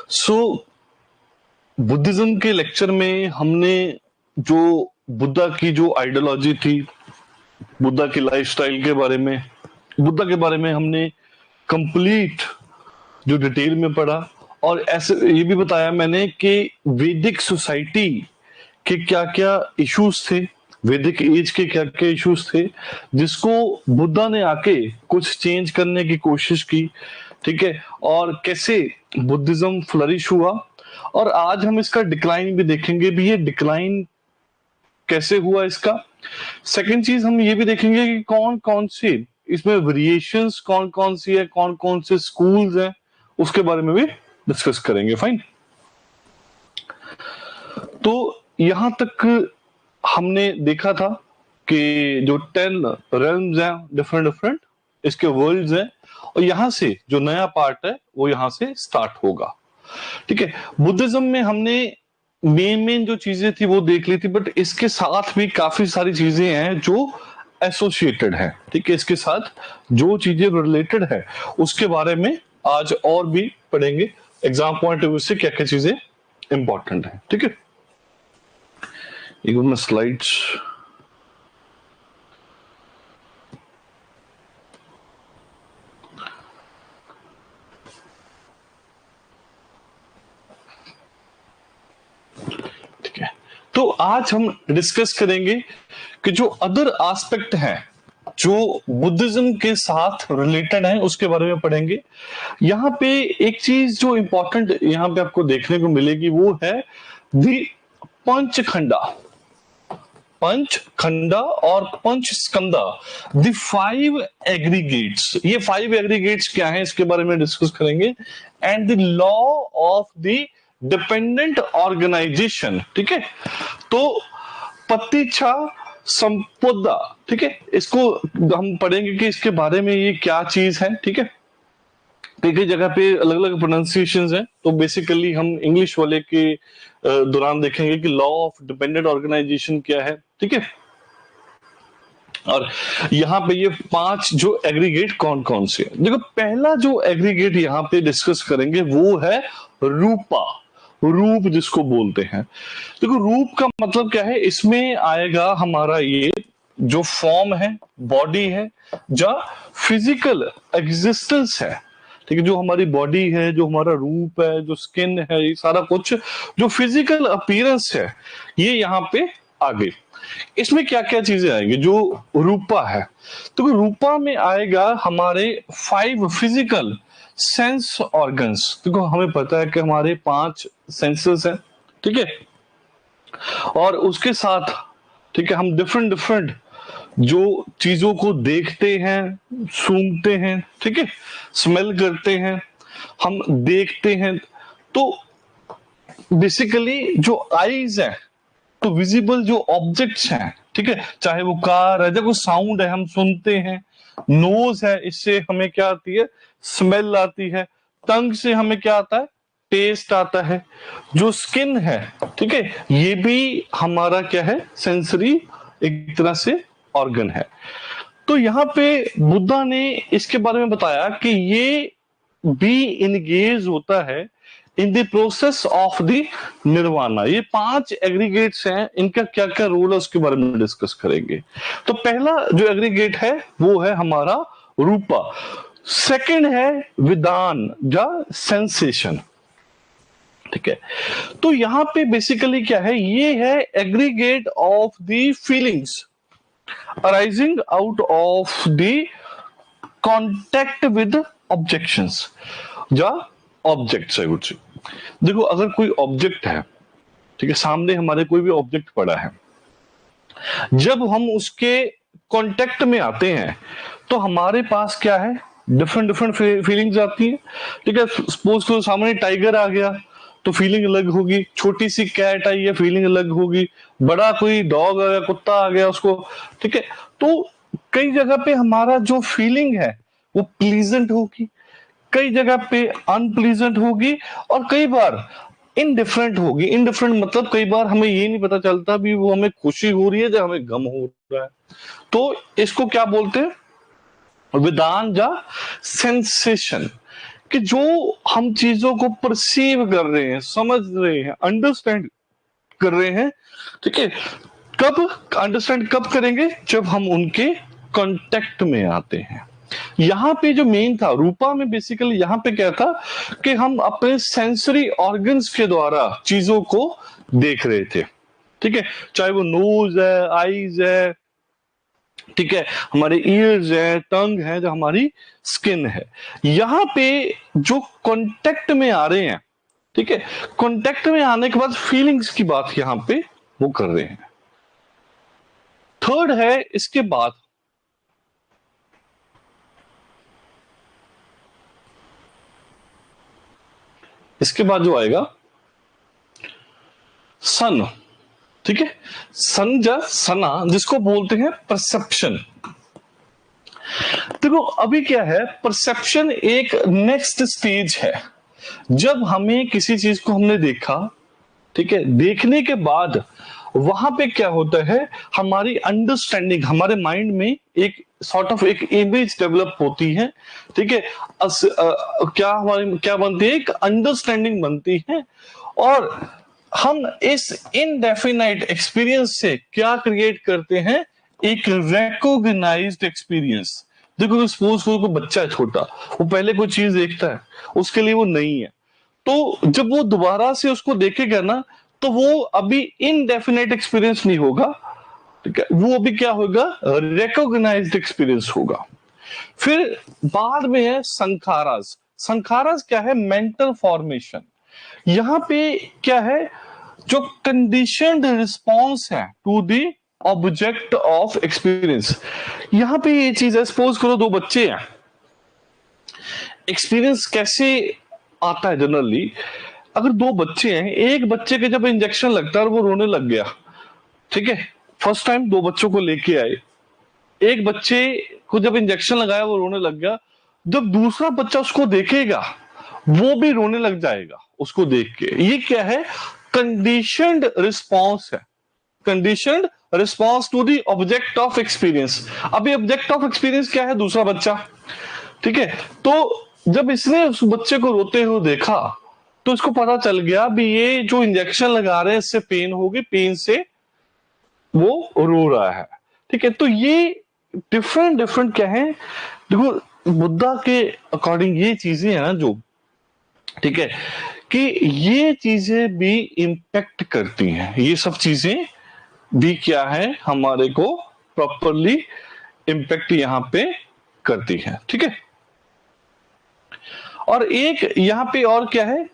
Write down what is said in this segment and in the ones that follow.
सो Buddhism के lecture में हमने जो बुद्धा की जो आइडियोलॉजी थी, बुद्धा की लाइफस्टाइल के बारे में, बुद्धा के बारे में हमने कंप्लीट जो डिटेल में पढ़ा, और ऐसे ये भी बताया मैंने कि वैदिक सोसाइटी के क्या क्या इश्यूज थे, वैदिक एज के क्या क्या इश्यूज थे, जिसको बुद्धा ने आके कुछ चेंज करने की कोशिश की, ठीक है, और कैसे बुद्धिज्म फ्लरिश हुआ। और आज हम इसका डिक्लाइन भी देखेंगे भी, ये डिक्लाइन कैसे हुआ इसका। सेकंड चीज हम ये भी देखेंगे कि कौन कौन से इसमें वेरिएशंस कौन कौन सी है, कौन कौन से स्कूल्स हैं, उसके बारे में भी डिस्कस करेंगे। फाइन। तो यहां तक हमने देखा था कि जो 10 रेल्म्स हैं, डिफरेंट डिफरेंट इसके वर्ल्ड्स हैं, और यहां से जो नया पार्ट है वो यहां से स्टार्ट होगा। ठीक है, बुद्धिज्म में हमने मेन जो चीजें थी वो देख ली थी, बट इसके साथ भी काफी सारी चीजें हैं जो एसोसिएटेड है। ठीक है, इसके साथ जो चीजें रिलेटेड है उसके बारे में आज और भी पढ़ेंगे, एग्जाम पॉइंट ऑफ व्यू से क्या क्या चीजें इंपॉर्टेंट है। ठीक है, एक मिनट स्लाइड्स। ठीक है, तो आज हम डिस्कस करेंगे कि जो अदर एस्पेक्ट है जो बुद्धिज्म के साथ रिलेटेड है उसके बारे में पढ़ेंगे। यहां पे एक चीज जो इंपॉर्टेंट यहां पे आपको देखने को मिलेगी वो है दी पंचखंडा, पंचखंडा और पंचस्कंदा, द 5 एग्रीगेट्स। ये 5 एग्रीगेट्स क्या है इसके बारे में डिस्कस करेंगे। And the law of the dependent organization. ठीक है, तो पतिच्छा संपदा, ठीक है, इसको हम पढ़ेंगे कि इसके बारे में ये क्या चीज है। ठीक है, कई कई जगह पे अलग अलग प्रोनाउंसिएशंस हैं, तो बेसिकली हम इंग्लिश वाले के दौरान देखेंगे कि लॉ ऑफ डिपेंडेंट ऑर्गेनाइजेशन क्या है। ठीक है, और यहाँ पे ये 5 जो एग्रीगेट कौन कौन से हैं। देखो, पहला जो एग्रीगेट यहाँ पे डिस्कस करेंगे वो है रूपा, रूप जिसको बोलते हैं। देखो, रूप का मतलब क्या है, इसमें आएगा हमारा ये जो फॉर्म है, बॉडी है, जो फिजिकल एग्जिस्टेंस है। ठीक है, जो हमारी बॉडी है, जो हमारा रूप है, जो स्किन है, ये सारा कुछ जो फिजिकल अपीयरेंस है, ये यहाँ पे आगे इसमें क्या क्या चीजें आएंगी जो रूपा है। तो रूपा में आएगा हमारे 5 फिजिकल सेंस ऑर्गन्स। देखो, हमें पता है कि हमारे 5 सेंसेस हैं। ठीक है, और उसके साथ ठीक है हम डिफरेंट डिफरेंट जो चीजों को देखते हैं, सूंघते हैं, ठीक है, स्मेल करते हैं, हम देखते हैं। तो बेसिकली जो आईज है, तो विजिबल जो ऑब्जेक्ट्स हैं, ठीक है, चाहे वो कार है, देखो साउंड है हम सुनते हैं, नोज है इससे हमें क्या आती है, स्मेल आती है, टंग से हमें क्या आता है, टेस्ट आता है, जो स्किन है, ठीक है, ये भी हमारा क्या है, सेंसरी एक तरह से ऑर्गन है। तो यहाँ पे बुद्धा ने इसके बारे में बताया कि ये भी इंगेज होता है in the process of the nirvana. ये 5 एग्रीगेट्स हैं, इनका क्या क्या रोल है उसके बारे में डिस्कस करेंगे। तो पहला जो एग्रीगेट है वो है हमारा रूपा। सेकंड है विदान या सेंसेशन। ठीक है, तो यहां पे बेसिकली क्या है, ये है aggregate of the feelings arising out of the contact with objections या ऑब्जेक्ट्स। आई वुड से, देखो अगर कोई ऑब्जेक्ट है, ठीक है, सामने हमारे कोई भी ऑब्जेक्ट पड़ा है, जब हम उसके कांटेक्ट में आते हैं तो हमारे पास क्या है, डिफरेंट डिफरेंट फीलिंग्स आती है। ठीक है, सपोज करो सामने टाइगर आ गया तो फीलिंग अलग होगी, छोटी सी कैट आई है फीलिंग अलग होगी, बड़ा कोई डॉग आ गया, कुत्ता आ गया उसको, ठीक है। तो कई जगह पे हमारा जो फीलिंग है वो प्लीजेंट होगी, कई जगह पे अनप्लीजेंट होगी, और कई बार इनडिफरेंट होगी। इनडिफरेंट मतलब कई बार हमें ये नहीं पता चलता भी वो हमें खुशी हो रही है या हमें गम हो रहा है। तो इसको क्या बोलते हैं, विदान या सेंसेशन। कि जो हम चीजों को परसीव कर रहे हैं, समझ रहे हैं, अंडरस्टैंड कर रहे हैं, ठीक है, कब अंडरस्टैंड कब करेंगे, जब हम उनके कांटेक्ट में आते हैं। यहां पे जो मेन था रूपा में, बेसिकली यहां पे क्या था कि हम अपने सेंसरी ऑर्गन्स के द्वारा चीजों को देख रहे थे, ठीक है, चाहे वो नोज है, आईज है, ठीक है, हमारे ईयर्स है, टंग है, जो हमारी स्किन है। यहां पे जो कांटेक्ट में आ रहे हैं, ठीक है, कांटेक्ट में आने के बाद फीलिंग्स की बात यहां पे वो कर रहे हैं। थर्ड है इसके बाद जो आएगा सन, ठीक है, सना जिसको बोलते हैं परसेप्शन। देखो अभी क्या है, परसेप्शन एक नेक्स्ट स्टेज है। जब हमें किसी चीज को हमने देखा, ठीक है, देखने के बाद वहां पे क्या होता है, हमारी अंडरस्टैंडिंग, हमारे माइंड में एक सॉर्ट ऑफ एक इमेज डेवलप होती है, ठीक है, क्या हमारी क्या बनती है, एक अंडरस्टैंडिंग बनती है, और हम इस इनडेफिनाइट एक्सपीरियंस से क्या क्रिएट करते हैं, एक रिकॉग्नाइज्ड एक्सपीरियंस। देखो सपोज कोई बच्चा है छोटा, वो पहले कोई चीज देखता है, उसके लिए वो नहीं है, तो जब वो दोबारा से उसको देखेगा ना, तो वो अभी इनडेफिनेट एक्सपीरियंस नहीं होगा, ठीक है, वो अभी क्या होगा, रिकॉग्नाइज्ड एक्सपीरियंस होगा। फिर बाद में है संखारास। संखारास क्या है, मेंटल फॉर्मेशन। यहां पे क्या है, जो कंडीशनड रिस्पॉन्स है to the object of experience. यहां पे ये चीज है, सपोज करो दो बच्चे हैं, एक्सपीरियंस कैसे आता है जनरली, अगर दो बच्चे हैं, एक बच्चे के जब इंजेक्शन लगता है और वो रोने लग गया, ठीक है, फर्स्ट टाइम दो बच्चों को लेके आए, एक बच्चे को जब इंजेक्शन लगाया वो रोने लग गया, जब दूसरा बच्चा उसको देखेगा वो भी रोने लग जाएगा उसको देख के। ये क्या है, कंडीशनड रिस्पॉन्स है, conditioned response to the object of experience. अभी ऑब्जेक्ट ऑफ एक्सपीरियंस क्या है, दूसरा बच्चा, ठीक है, तो जब इसने उस बच्चे को रोते हुए देखा, तो इसको पता चल गया भी ये जो इंजेक्शन लगा रहे हैं इससे पेन होगी, पेन से वो रो रहा है, ठीक है। तो ये डिफरेंट क्या है, देखो बुद्धा के अकॉर्डिंग ये चीजें हैं ना जो, ठीक है, कि ये चीजें भी इंपैक्ट करती हैं, ये सब चीजें भी क्या है, हमारे को प्रॉपरली इंपैक्ट यहां पे करती है, ठीक है। और एक यहां पे और क्या है,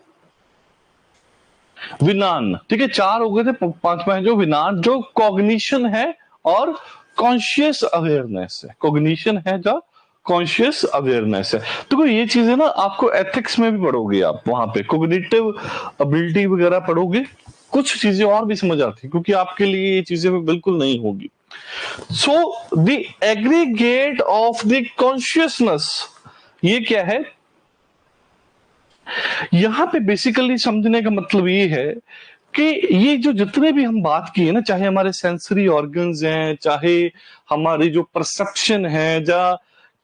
विनान, ठीक है, चार हो गए थे, पांचवा है जो विनान, जो कॉग्निशन है और कॉन्शियस अवेयरनेस है। कॉग्निशन है जो कॉन्शियस अवेयरनेस है। तो ये चीजें ना आपको एथिक्स में भी पढ़ोगे आप, वहां पे कॉग्निटिव एबिलिटी वगैरह पढ़ोगे, कुछ चीजें और भी समझ आती, क्योंकि आपके लिए ये चीजें बिल्कुल नहीं होगी। So the aggregate of the consciousness, ये क्या है, यहां पे बेसिकली समझने का मतलब ये है कि ये जो जितने भी हम बात की है ना, चाहे हमारे सेंसरी ऑर्गन्स हैं, चाहे हमारी जो परसेप्शन है, या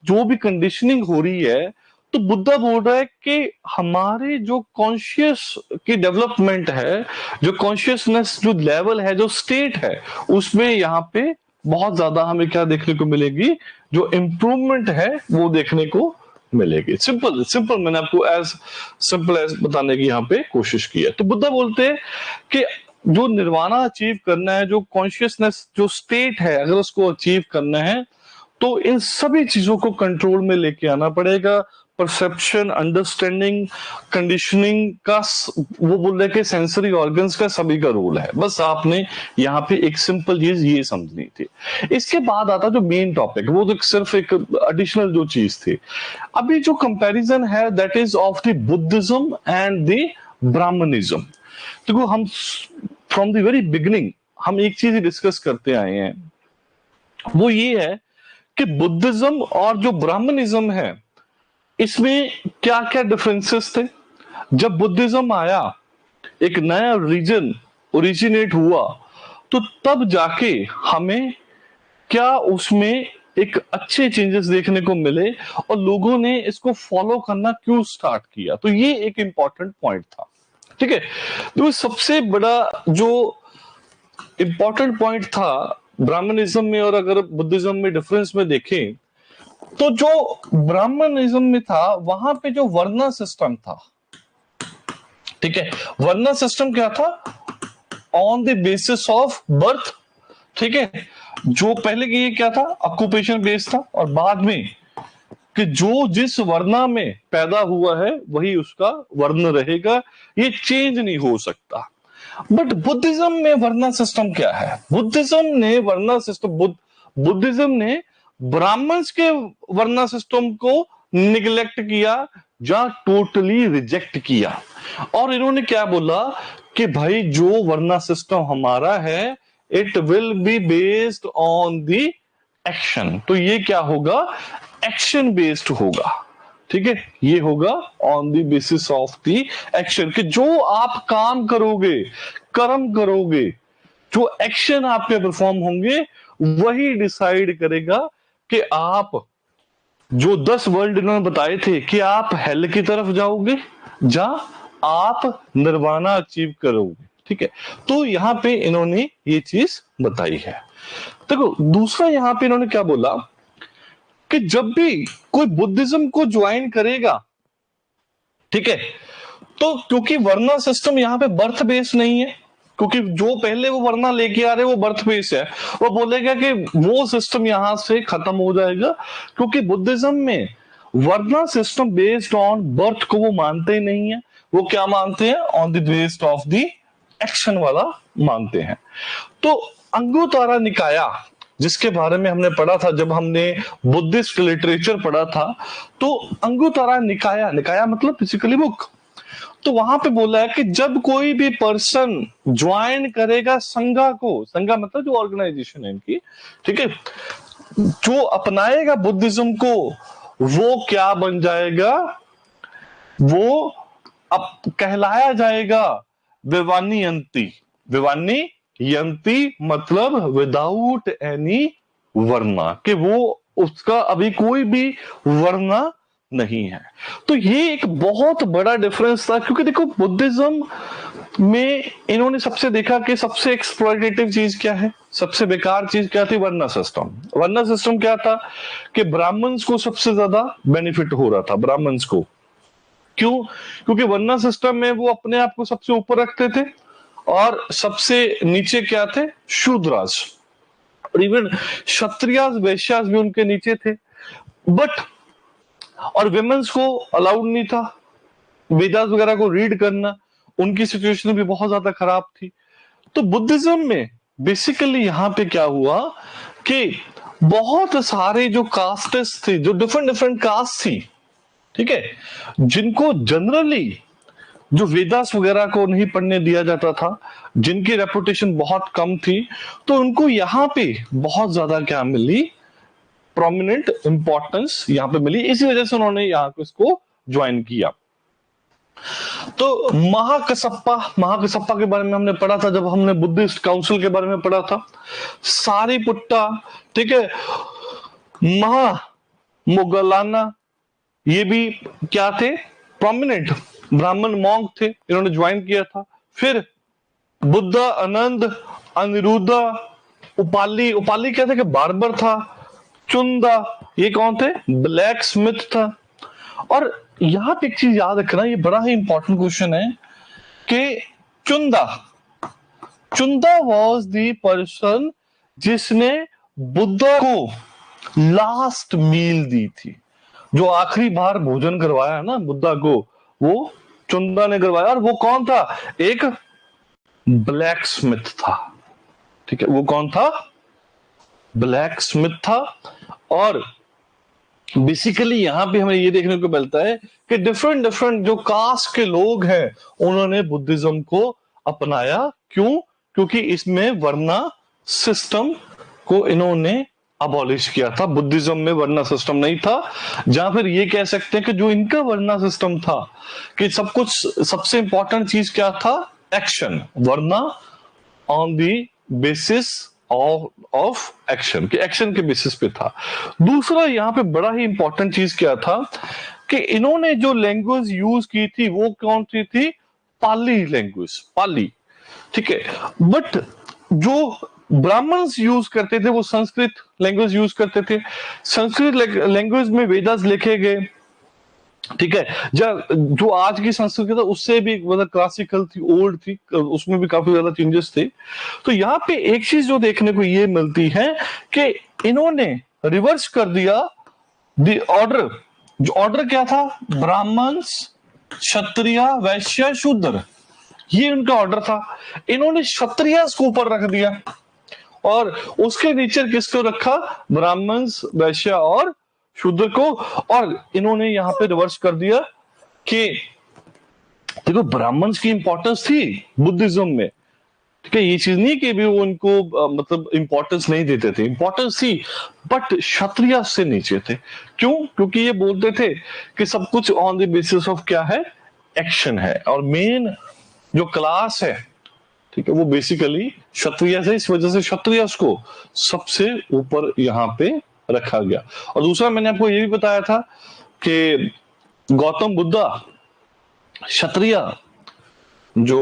जो भी कंडीशनिंग हो रही है, तो बुद्धा बोल रहा है कि हमारे जो कॉन्शियस की डेवलपमेंट है, जो कॉन्शियसनेस जो लेवल है, जो स्टेट है, उसमें यहाँ पे बहुत ज्यादा हमें क्या देखने को मिलेगी, जो इम्प्रूवमेंट है वो देखने को मिलेगी। सिंपल मैंने आपको एज सिंपल एज बताने की यहाँ पे कोशिश की है। तो बुद्धा बोलते हैं कि जो निर्वाणा अचीव करना है, जो कॉन्शियसनेस जो स्टेट है, अगर उसको अचीव करना है तो इन सभी चीजों को कंट्रोल में लेके आना पड़ेगा। परसेप्शन, अंडरस्टैंडिंग, कंडीशनिंग का, वो बोल रहे कि सेंसरी ऑर्गन्स का सभी का रोल है। बस आपने यहाँ पे एक सिंपल चीज ये समझनी थी। इसके बाद आता जो मेन टॉपिक, वो तो सिर्फ एक एडिशनल जो चीज थी। अभी जो कंपैरिजन है that is of the Buddhism and the Brahmanism. देखो हम फ्रॉम द वेरी बिगिनिंग हम एक चीज डिस्कस करते आए हैं, वो ये है कि बुद्धिज्म और जो ब्राह्मणिज्म है इसमें क्या क्या डिफरेंसेस थे। जब बुद्धिज्म आया, एक नया रिलीजन ओरिजिनेट हुआ, तो तब जाके हमें क्या उसमें एक अच्छे चेंजेस देखने को मिले और लोगों ने इसको फॉलो करना क्यों स्टार्ट किया, तो ये एक इंपॉर्टेंट पॉइंट था। ठीक है, तो सबसे बड़ा जो इंपॉर्टेंट पॉइंट था ब्राह्मणिज्म में और अगर बुद्धिज्म में डिफरेंस में देखें, तो जो ब्राह्मणिज्म में था वहां पे जो वर्ना सिस्टम था, ठीक है, वर्ना सिस्टम क्या था, on the basis of birth. ठीक है, जो पहले की ये क्या था, ऑक्यूपेशन बेस्ड था, और बाद में कि जो जिस वर्णा में पैदा हुआ है वही उसका वर्ण रहेगा, ये चेंज नहीं हो सकता। बट बुद्धिज्म में वर्णा सिस्टम क्या है, बुद्धिज्म ने वर्णा सिस्टम बुद्धिज्म ने ब्राह्मण्स के वर्णा सिस्टम को निग्लेक्ट किया या टोटली रिजेक्ट किया, और इन्होंने क्या बोला कि भाई जो वर्णा सिस्टम हमारा है it will be based on the action. तो ये क्या होगा, एक्शन बेस्ड होगा। ठीक है, ये होगा on the basis of the action, कि जो आप काम करोगे, कर्म करोगे, जो एक्शन आपके परफॉर्म होंगे वही डिसाइड करेगा कि आप जो 10 वर्ल्ड इन्होंने बताए थे कि आप हेल की तरफ जाओगे या आप निर्वाणा अचीव करोगे। ठीक है, तो यहां पे इन्होंने ये चीज बताई है। देखो दूसरा यहां पे इन्होंने क्या बोला कि जब भी कोई बुद्धिज्म को ज्वाइन करेगा, ठीक है, तो क्योंकि वर्ना सिस्टम यहां पे बर्थ बेस्ड नहीं है, क्योंकि जो पहले वो वर्ना लेके आ रहे वो बर्थ बेस्ड है, वो बोलेगा कि वो सिस्टम यहां से खत्म हो जाएगा, क्योंकि बुद्धिज्म में वर्ना सिस्टम बेस्ड ऑन बर्थ को वो मानते ही नहीं है, वो क्या मानते हैं, on the based of the action वाला मानते हैं। तो अंगुत्तरा निकाया जिसके बारे में हमने पढ़ा था जब हमने बुद्धिस्ट लिटरेचर पढ़ा था, तो अंगुत्तरा निकाया, निकाया मतलब बेसिकली बुक, तो वहां पे बोला है कि जब कोई भी पर्सन ज्वाइन करेगा संघा को, संघा मतलब जो ऑर्गेनाइजेशन है इनकी, ठीक है, जो अपनाएगा बुद्धिज्म को वो क्या बन जाएगा, वो अब कहलाया जाएगा विवानी यंती। विवानी यंती मतलब विदाउट एनी वर्ना, कि वो उसका अभी कोई भी वर्ना नहीं है। तो ये एक बहुत बड़ा डिफरेंस था, क्योंकि देखो बुद्धिज्म में इन्होंने सबसे देखा कि सबसे एक्सप्लॉयटेटिव चीज क्या है, सबसे बेकार चीज क्या थी, वर्ना सिस्टम। वर्ना सिस्टम क्या था कि ब्राह्मण्स को सबसे ज्यादा बेनिफिट हो रहा था, ब्राह्मण्स को। क्यों, क्योंकि वर्ना सिस्टम में वो अपने आप को सबसे ऊपर रखते थे और सबसे नीचे क्या थे, शूद्रास, और इवन क्षत्रियास वैश्यास भी उनके नीचे थे। बट और विमेंस को अलाउड नहीं था वेदास वगैरह को रीड करना, उनकी सिचुएशन भी बहुत ज्यादा खराब थी। तो बुद्धिज्म में बेसिकली यहां पे क्या हुआ कि बहुत सारे जो कास्टेस थे, जो डिफरेंट डिफरेंट कास्ट थी, ठीक है, जिनको जनरली जो वेदास वगैरह को नहीं पढ़ने दिया जाता था, जिनकी रेपुटेशन बहुत कम थी, तो उनको यहाँ पे बहुत ज्यादा क्या मिली, प्रोमिनेंट इंपॉर्टेंस यहाँ पे मिली। इसी वजह से उन्होंने यहाँ को इसको ज्वाइन किया। तो महाकसप्पा, महाकसप्पा के बारे में हमने पढ़ा था जब हमने बुद्धिस्ट काउंसिल के बारे में पढ़ा था। सारीपुट्टा, ठीक है, महा मोगलाना, ये भी क्या थे, प्रोमिनेंट ब्राह्मण मॉन्क थे, इन्होंने ज्वाइन किया था। फिर बुद्धा, आनंद, अनिरुद्धा, उपाली, उपाली क्या थे कि बार्बर था। चुंदा, ये कौन थे, ब्लैक स्मिथ था। और यहां पे एक चीज याद रखना, ये बड़ा ही इंपॉर्टेंट क्वेश्चन है कि चुंदा, चुंदा वॉज द पर्सन जिसने बुद्धा को लास्ट मील दी थी, जो आखिरी बार भोजन करवाया है ना बुद्धा को, वो चुंदा ने करवाया। और वो कौन था, एक ब्लैक स्मिथ था। ठीक है, वो कौन था, ब्लैक स्मिथ था। और बेसिकली यहां पे हमें ये देखने को मिलता है कि डिफरेंट डिफरेंट जो कास्ट के लोग हैं उन्होंने बुद्धिज्म को अपनाया। क्यों, क्योंकि इसमें वर्ना सिस्टम को इन्होंने अबॉलिश किया था। बुद्धिज्म में वर्ना सिस्टम नहीं था, जहां फिर ये कह सकते हैं कि जो इनका वर्ना सिस्टम था कि सब कुछ, सबसे इंपॉर्टेंट चीज क्या था, action, varna on the basis of action, कि एक्शन के बेसिस पे था। दूसरा यहाँ पे बड़ा ही इंपॉर्टेंट चीज क्या था कि इन्होंने जो लैंग्वेज यूज की थी वो कौन सी थी? पाली लैंग्वेज, पाली, ठीक है। बट जो ब्राह्मण्स यूज करते थे वो संस्कृत लैंग्वेज यूज करते थे। संस्कृत लैंग्वेज में वेदास लिखे गए, ठीक है। जो आज की संस्कृत था उससे भी मतलब क्लासिकल थी, ओल्ड थी, उसमें भी काफी ज्यादा चेंजेस थे। तो यहाँ पे एक चीज जो देखने को ये मिलती है कि इन्होंने रिवर्स कर दिया द ऑर्डर। जो ऑर्डर क्या था? ब्राह्मण्स, क्षत्रिय, वैश्य, शूद्र, ये उनका ऑर्डर था। इन्होंने क्षत्रिय को ऊपर रख दिया और उसके नीचे किसको रखा? ब्राह्मण्स, वैश्य और शूद्र को। और इन्होंने यहां पे रिवर्स कर दिया कि देखो ब्राह्मण्स की इंपॉर्टेंस थी बुद्धिज्म में, ठीक है। ये चीज नहीं कि भी वो उनको मतलब इंपॉर्टेंस नहीं देते थे, इंपॉर्टेंस थी, बट क्षत्रिय से नीचे थे। क्यों? क्योंकि ये बोलते थे कि सब कुछ ऑन द बेसिस ऑफ क्या है? एक्शन है। और मेन जो क्लास है, ठीक है, वो बेसिकली क्षत्रिय से, इस वजह से क्षत्रिय को सबसे ऊपर यहाँ पे रखा गया। और दूसरा मैंने आपको ये भी बताया था कि गौतम बुद्धा क्षत्रिय जो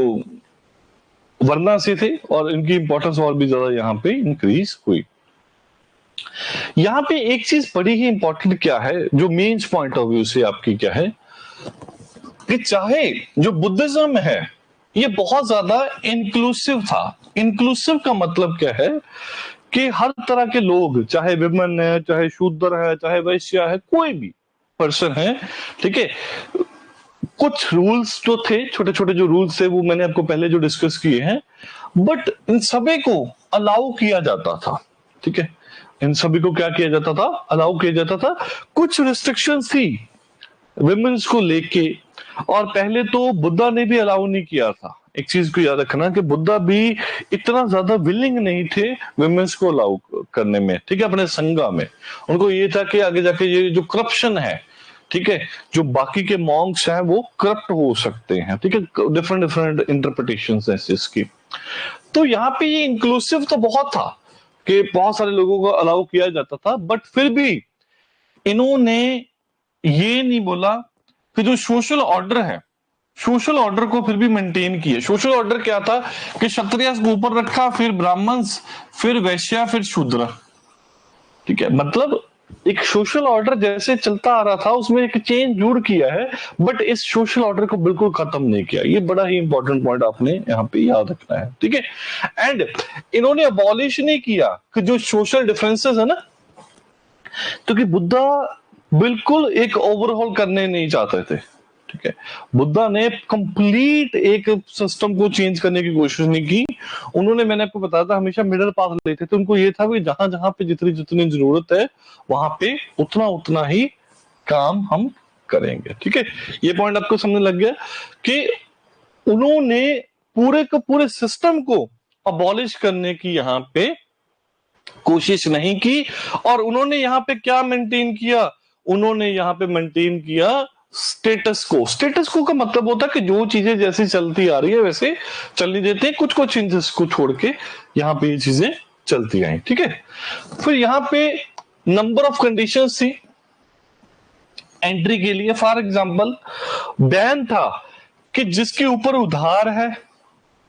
वर्णा से थे और इनकी इंपॉर्टेंस और भी ज्यादा यहाँ पे इंक्रीज हुई। यहाँ पे एक चीज बड़ी ही इंपॉर्टेंट क्या है, जो मेन पॉइंट ऑफ व्यू से आपकी क्या है कि चाहे जो बुद्धिज्म है ये बहुत ज्यादा इंक्लूसिव था। इंक्लूसिव का मतलब क्या है कि हर तरह के लोग, चाहे विमन है, चाहे शूद्र है, चाहे वैश्य है, कोई भी पर्सन है, ठीक है। कुछ रूल्स जो थे, छोटे छोटे जो रूल्स थे, वो मैंने आपको पहले जो डिस्कस किए हैं, बट इन सभी को अलाउ किया जाता था, ठीक है। इन सभी को क्या किया जाता था? अलाउ किया जाता था। कुछ रिस्ट्रिक्शंस थी विमेन्स को लेके, और पहले तो बुद्धा ने भी अलाउ नहीं किया था। एक चीज को याद रखना कि बुद्धा भी इतना ज्यादा विलिंग नहीं थे विमेन्स को अलाउ करने में, ठीक है, अपने संगा में। उनको ये था कि आगे जाके ये जो करप्शन है, ठीक है, जो बाकी के मॉन्क्स हैं वो करप्ट हो सकते हैं, ठीक है, डिफरेंट डिफरेंट इंटरप्रिटेशंस हैं इसकी। तो यहाँ पे ये इंक्लूसिव तो बहुत था कि बहुत सारे लोगों को अलाउ किया जाता था, बट फिर भी इन्होंने ये नहीं बोला कि जो सोशल ऑर्डर है, सोशल ऑर्डर को फिर भी मेंटेन किया। सोशल ऑर्डर क्या था कि क्षत्रिय को ऊपर रखा, फिर ब्राह्मण्स, फिर वैश्य, फिर शूद्र, ठीक है। मतलब एक सोशल ऑर्डर जैसे चलता आ रहा था उसमें एक चेंज जरूर किया है, बट इस सोशल ऑर्डर को बिल्कुल खत्म नहीं किया। ये बड़ा ही इंपॉर्टेंट पॉइंट आपने यहाँ पे याद रखना है, ठीक है। एंड इन्होंने अबॉलिश नहीं किया कि जो सोशल डिफरेंसेस है ना, तो कि बुद्धा बिल्कुल एक ओवरऑल करने नहीं चाहते थे, ठीक है। बुद्धा ने कंप्लीट एक सिस्टम को चेंज करने की कोशिश नहीं की। उन्होंने, मैंने आपको बताया था, हमेशा मिडिल पाथ लेते थे। उनको ये था कि जहां जहां पे जितनी जितनी जरूरत है वहां पे उतना उतना ही काम हम करेंगे, ठीक है। ये पॉइंट आपको समझने लग गया कि उन्होंने पूरे के पूरे सिस्टम को अबॉलिश करने की यहाँ पे कोशिश नहीं की। और उन्होंने यहाँ पे क्या मेंटेन किया? उन्होंने यहाँ पे मेंटेन किया स्टेटस को। स्टेटस को का मतलब होता है कि जो चीजें जैसी चलती आ रही है वैसे चलने देते हैं, कुछ कुछ चेंजेस को छोड़ के यहाँ पे ये चीजें चलती आई, ठीक है। फिर यहाँ पे नंबर ऑफ कंडीशंस थी एंट्री के लिए। फॉर एग्जांपल बैन था कि जिसके ऊपर उधार है,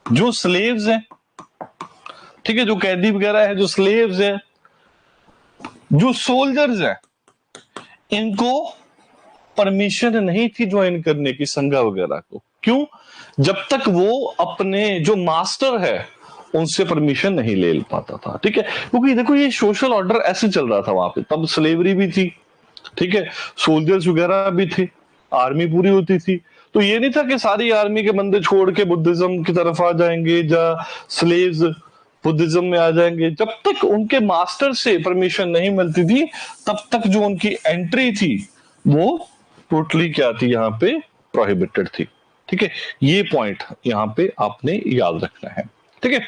जो स्लेव्स हैं, ठीक है, जो कैदी वगैरह है, जो स्लेव्स हैं, जो सोल्जर्स हैं, इनको परमिशन नहीं थी ज्वाइन करने की संघा वगैरह को। क्यों? जब तक वो अपने जो मास्टर है उनसे परमिशन नहीं ले पाता था, ठीक है। क्योंकि देखो ये सोशल ऑर्डर ऐसे चल रहा था वहां पे, तब स्लेवरी भी थी, ठीक है, सोल्जर्स वगैरह भी थे, आर्मी पूरी होती थी। तो ये नहीं था कि सारी आर्मी के बंदे छोड़ के बुद्धिज्म की तरफ आ जाएंगे या स्लेव्स बुद्धिज्म में आ जाएंगे। जब तक उनके मास्टर से परमिशन नहीं मिलती थी तब तक जो उनकी एंट्री थी वो टोटली क्या थी? यहाँ पे प्रोहिबिटेड थी, ठीक है। ये पॉइंट यहाँ पे आपने याद रखना है, ठीक है।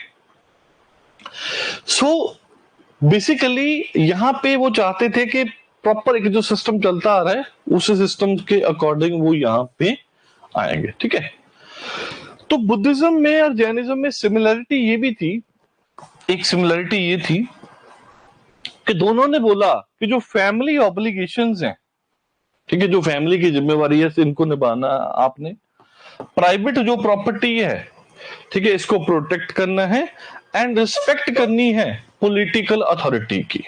सो बेसिकली यहाँ पे वो चाहते थे कि प्रॉपर एक जो सिस्टम चलता आ रहा है उस सिस्टम के अकॉर्डिंग वो यहाँ पे आएंगे, ठीक है। तो बुद्धिज्म में और जैनिज्म में सिमिलरिटी ये भी थी एक सिमिलरिटी ये थी कि दोनों ने बोला कि जो फैमिली ऑब्लिगेशंस हैं, ठीक है, जो फैमिली की जिम्मेवारी है इनको निभाना आपने, प्राइवेट जो प्रॉपर्टी है, ठीक है, इसको प्रोटेक्ट करना है एंड रिस्पेक्ट करनी है पॉलिटिकल अथॉरिटी की।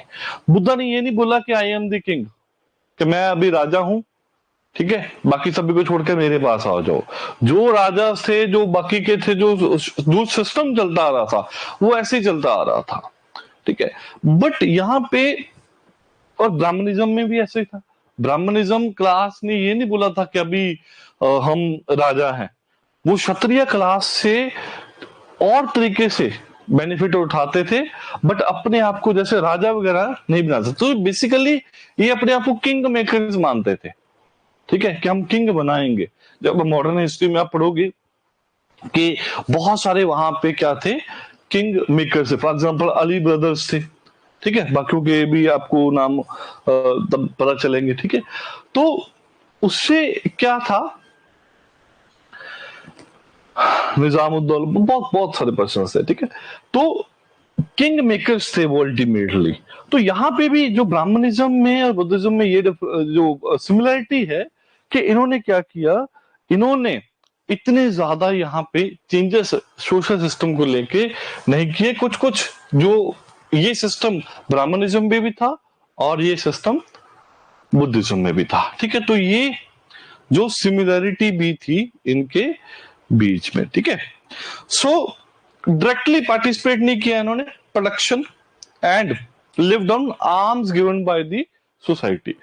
बुद्धा ने ये नहीं बोला कि आई एम द किंग, कि मैं अभी राजा हूं, ठीक है, बाकी सभी को छोड़कर मेरे पास आ जाओ। जो राजा थे, जो बाकी के थे, जो सिस्टम चलता आ रहा था वो ऐसे ही चलता आ रहा था, ठीक है। बट यहां पे, और ब्राह्मणिज्म में भी ऐसे ही था। ब्राह्मणिज्म क्लास ने ये नहीं बोला था कि अभी हम राजा हैं, वो क्षत्रिय क्लास से और तरीके से बेनिफिट उठाते थे, बट अपने आप को जैसे राजा वगैरह नहीं बनाते। तो बेसिकली ये अपने आप को किंग मेकर्स मानते थे, ठीक है, कि हम किंग बनाएंगे। जब मॉडर्न हिस्ट्री में आप पढ़ोगे कि बहुत सारे वहां पे क्या थे, किंग मेकर्स थे। फॉर एग्जांपल अली ब्रदर्स थे, ठीक है, बाकियों के भी आपको नाम तब पता चलेंगे, ठीक है। तो उससे क्या था, निजामुद्दौला, बहुत बहुत सारे पर्सन थे, ठीक है। तो किंग मेकर्स थे वो अल्टीमेटली। तो यहाँ पे भी जो ब्राह्मणिज्म में और बुद्धिज्म में ये जो सिमिलरिटी है कि इन्होंने क्या किया, इन्होंने इतने ज्यादा यहाँ पे चेंजेस सोशल सिस्टम को लेके नहीं किए। कुछ कुछ जो ये सिस्टम ब्राह्मणिज्म में भी था और ये सिस्टम बुद्धिज्म में भी था, ठीक है। तो ये जो सिमिलरिटी भी थी इनके बीच में, ठीक है। सो डायरेक्टली पार्टिसिपेट नहीं किया इन्होंने production and lived on arms given by the society.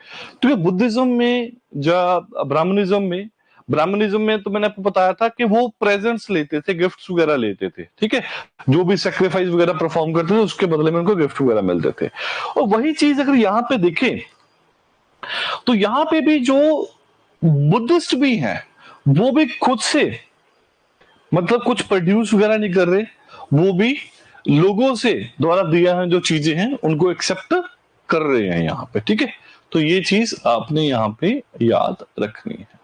तो ये बुद्धिज्म में या ब्राह्मणिज्म में तो मैंने आपको बताया था कि वो प्रेजेंट्स लेते थे, गिफ्ट्स वगैरह लेते थे, ठीक है। जो भी सेक्रीफाइस वगैरह परफॉर्म करते थे उसके बदले में उनको गिफ्ट वगैरह मिलते थे। और वही चीज अगर यहाँ पे देखें तो यहाँ पे भी जो बुद्धिस्ट भी हैं वो भी खुद से मतलब कुछ प्रोड्यूस वगैरह नहीं कर रहे, वो भी लोगों से द्वारा दिया है जो चीजें हैं उनको एक्सेप्ट कर रहे हैं यहाँ पे, ठीक है। तो ये चीज आपने यहाँ पे याद रखनी है।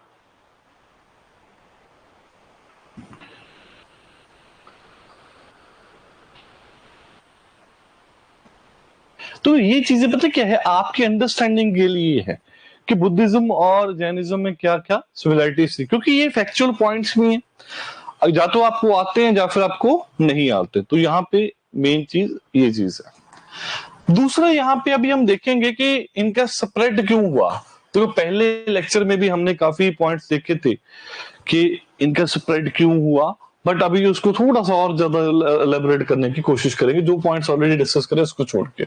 तो ये चीजें पता क्या है, आपके अंडरस्टैंडिंग के लिए है कि बुद्धिज्म और जैनिज्म में क्या क्या सिमिलरिटीज थी, क्योंकि ये फैक्चुअल पॉइंट्स भी हैं, या तो आपको आते हैं या फिर आपको नहीं आते। तो यहाँ पे मेन चीज ये चीज है। दूसरा यहाँ पे अभी हम देखेंगे कि इनका स्प्रेड क्यों हुआ। तो पहले लेक्चर में भी हमने काफी पॉइंट्स देखे थे कि इनका स्प्रेड क्यों हुआ, बट अभी उसको थोड़ा सा और ज्यादा एलेबोरेट करने की कोशिश करेंगे, जो पॉइंट्स ऑलरेडी डिस्कस करें उसको छोड़ के।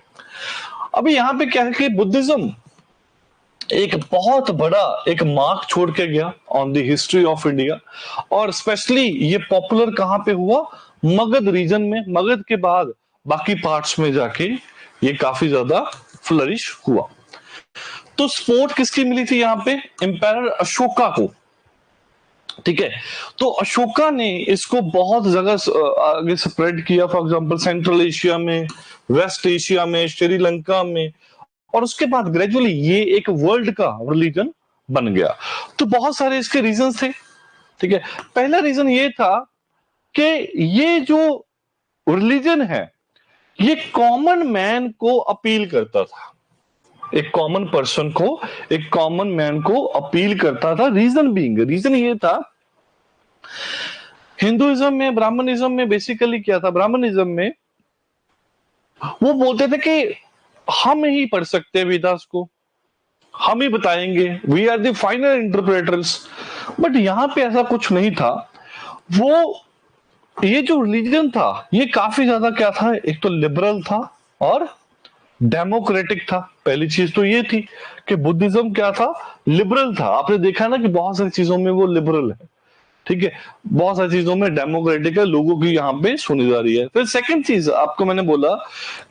अभी यहाँ पे क्या है कि बुद्धिज्म एक बहुत बड़ा एक मार्क छोड़ के गया on the history of India, और स्पेशली ये पॉपुलर कहां पे हुआ, मगध रीजन में। मगध के बाद बाकी पार्ट्स में जाके ये काफी ज्यादा फ्लरिश हुआ। तो सपोर्ट किसकी मिली थी यहाँ पे, एम्पायर अशोका को, ठीक है। तो अशोका ने इसको बहुत जगह आगे स्प्रेड किया, फॉर एग्जांपल सेंट्रल एशिया में, वेस्ट एशिया में, श्रीलंका में, और उसके बाद ग्रेजुअली ये एक वर्ल्ड का रिलीजन बन गया। तो बहुत सारे इसके रीजंस थे, ठीक है। पहला रीजन ये था कि ये जो रिलीजन है ये कॉमन मैन को अपील करता था, एक कॉमन पर्सन को, एक कॉमन मैन को अपील करता था। रीजन ये था, हिंदुइज्म में, ब्राह्मणिज्म में बेसिकली क्या था, ब्राह्मणिज्म में वो बोलते थे कि हम ही पढ़ सकते हैं वेदास को, हम ही बताएंगे, we are the final interpreters. But यहां पे ऐसा कुछ नहीं था। वो ये जो रिलीजन था ये काफी ज्यादा क्या था, एक तो लिबरल था और डेमोक्रेटिक था। पहली चीज तो ये थी कि बुद्धिज्म क्या था, लिबरल था। आपने देखा ना कि बहुत सारी चीजों में वो लिबरल है, ठीक है, बहुत सारी चीजों में डेमोक्रेटिक है, लोगों की यहाँ पे सुनी जा रही है। फिर सेकंड चीज आपको मैंने बोला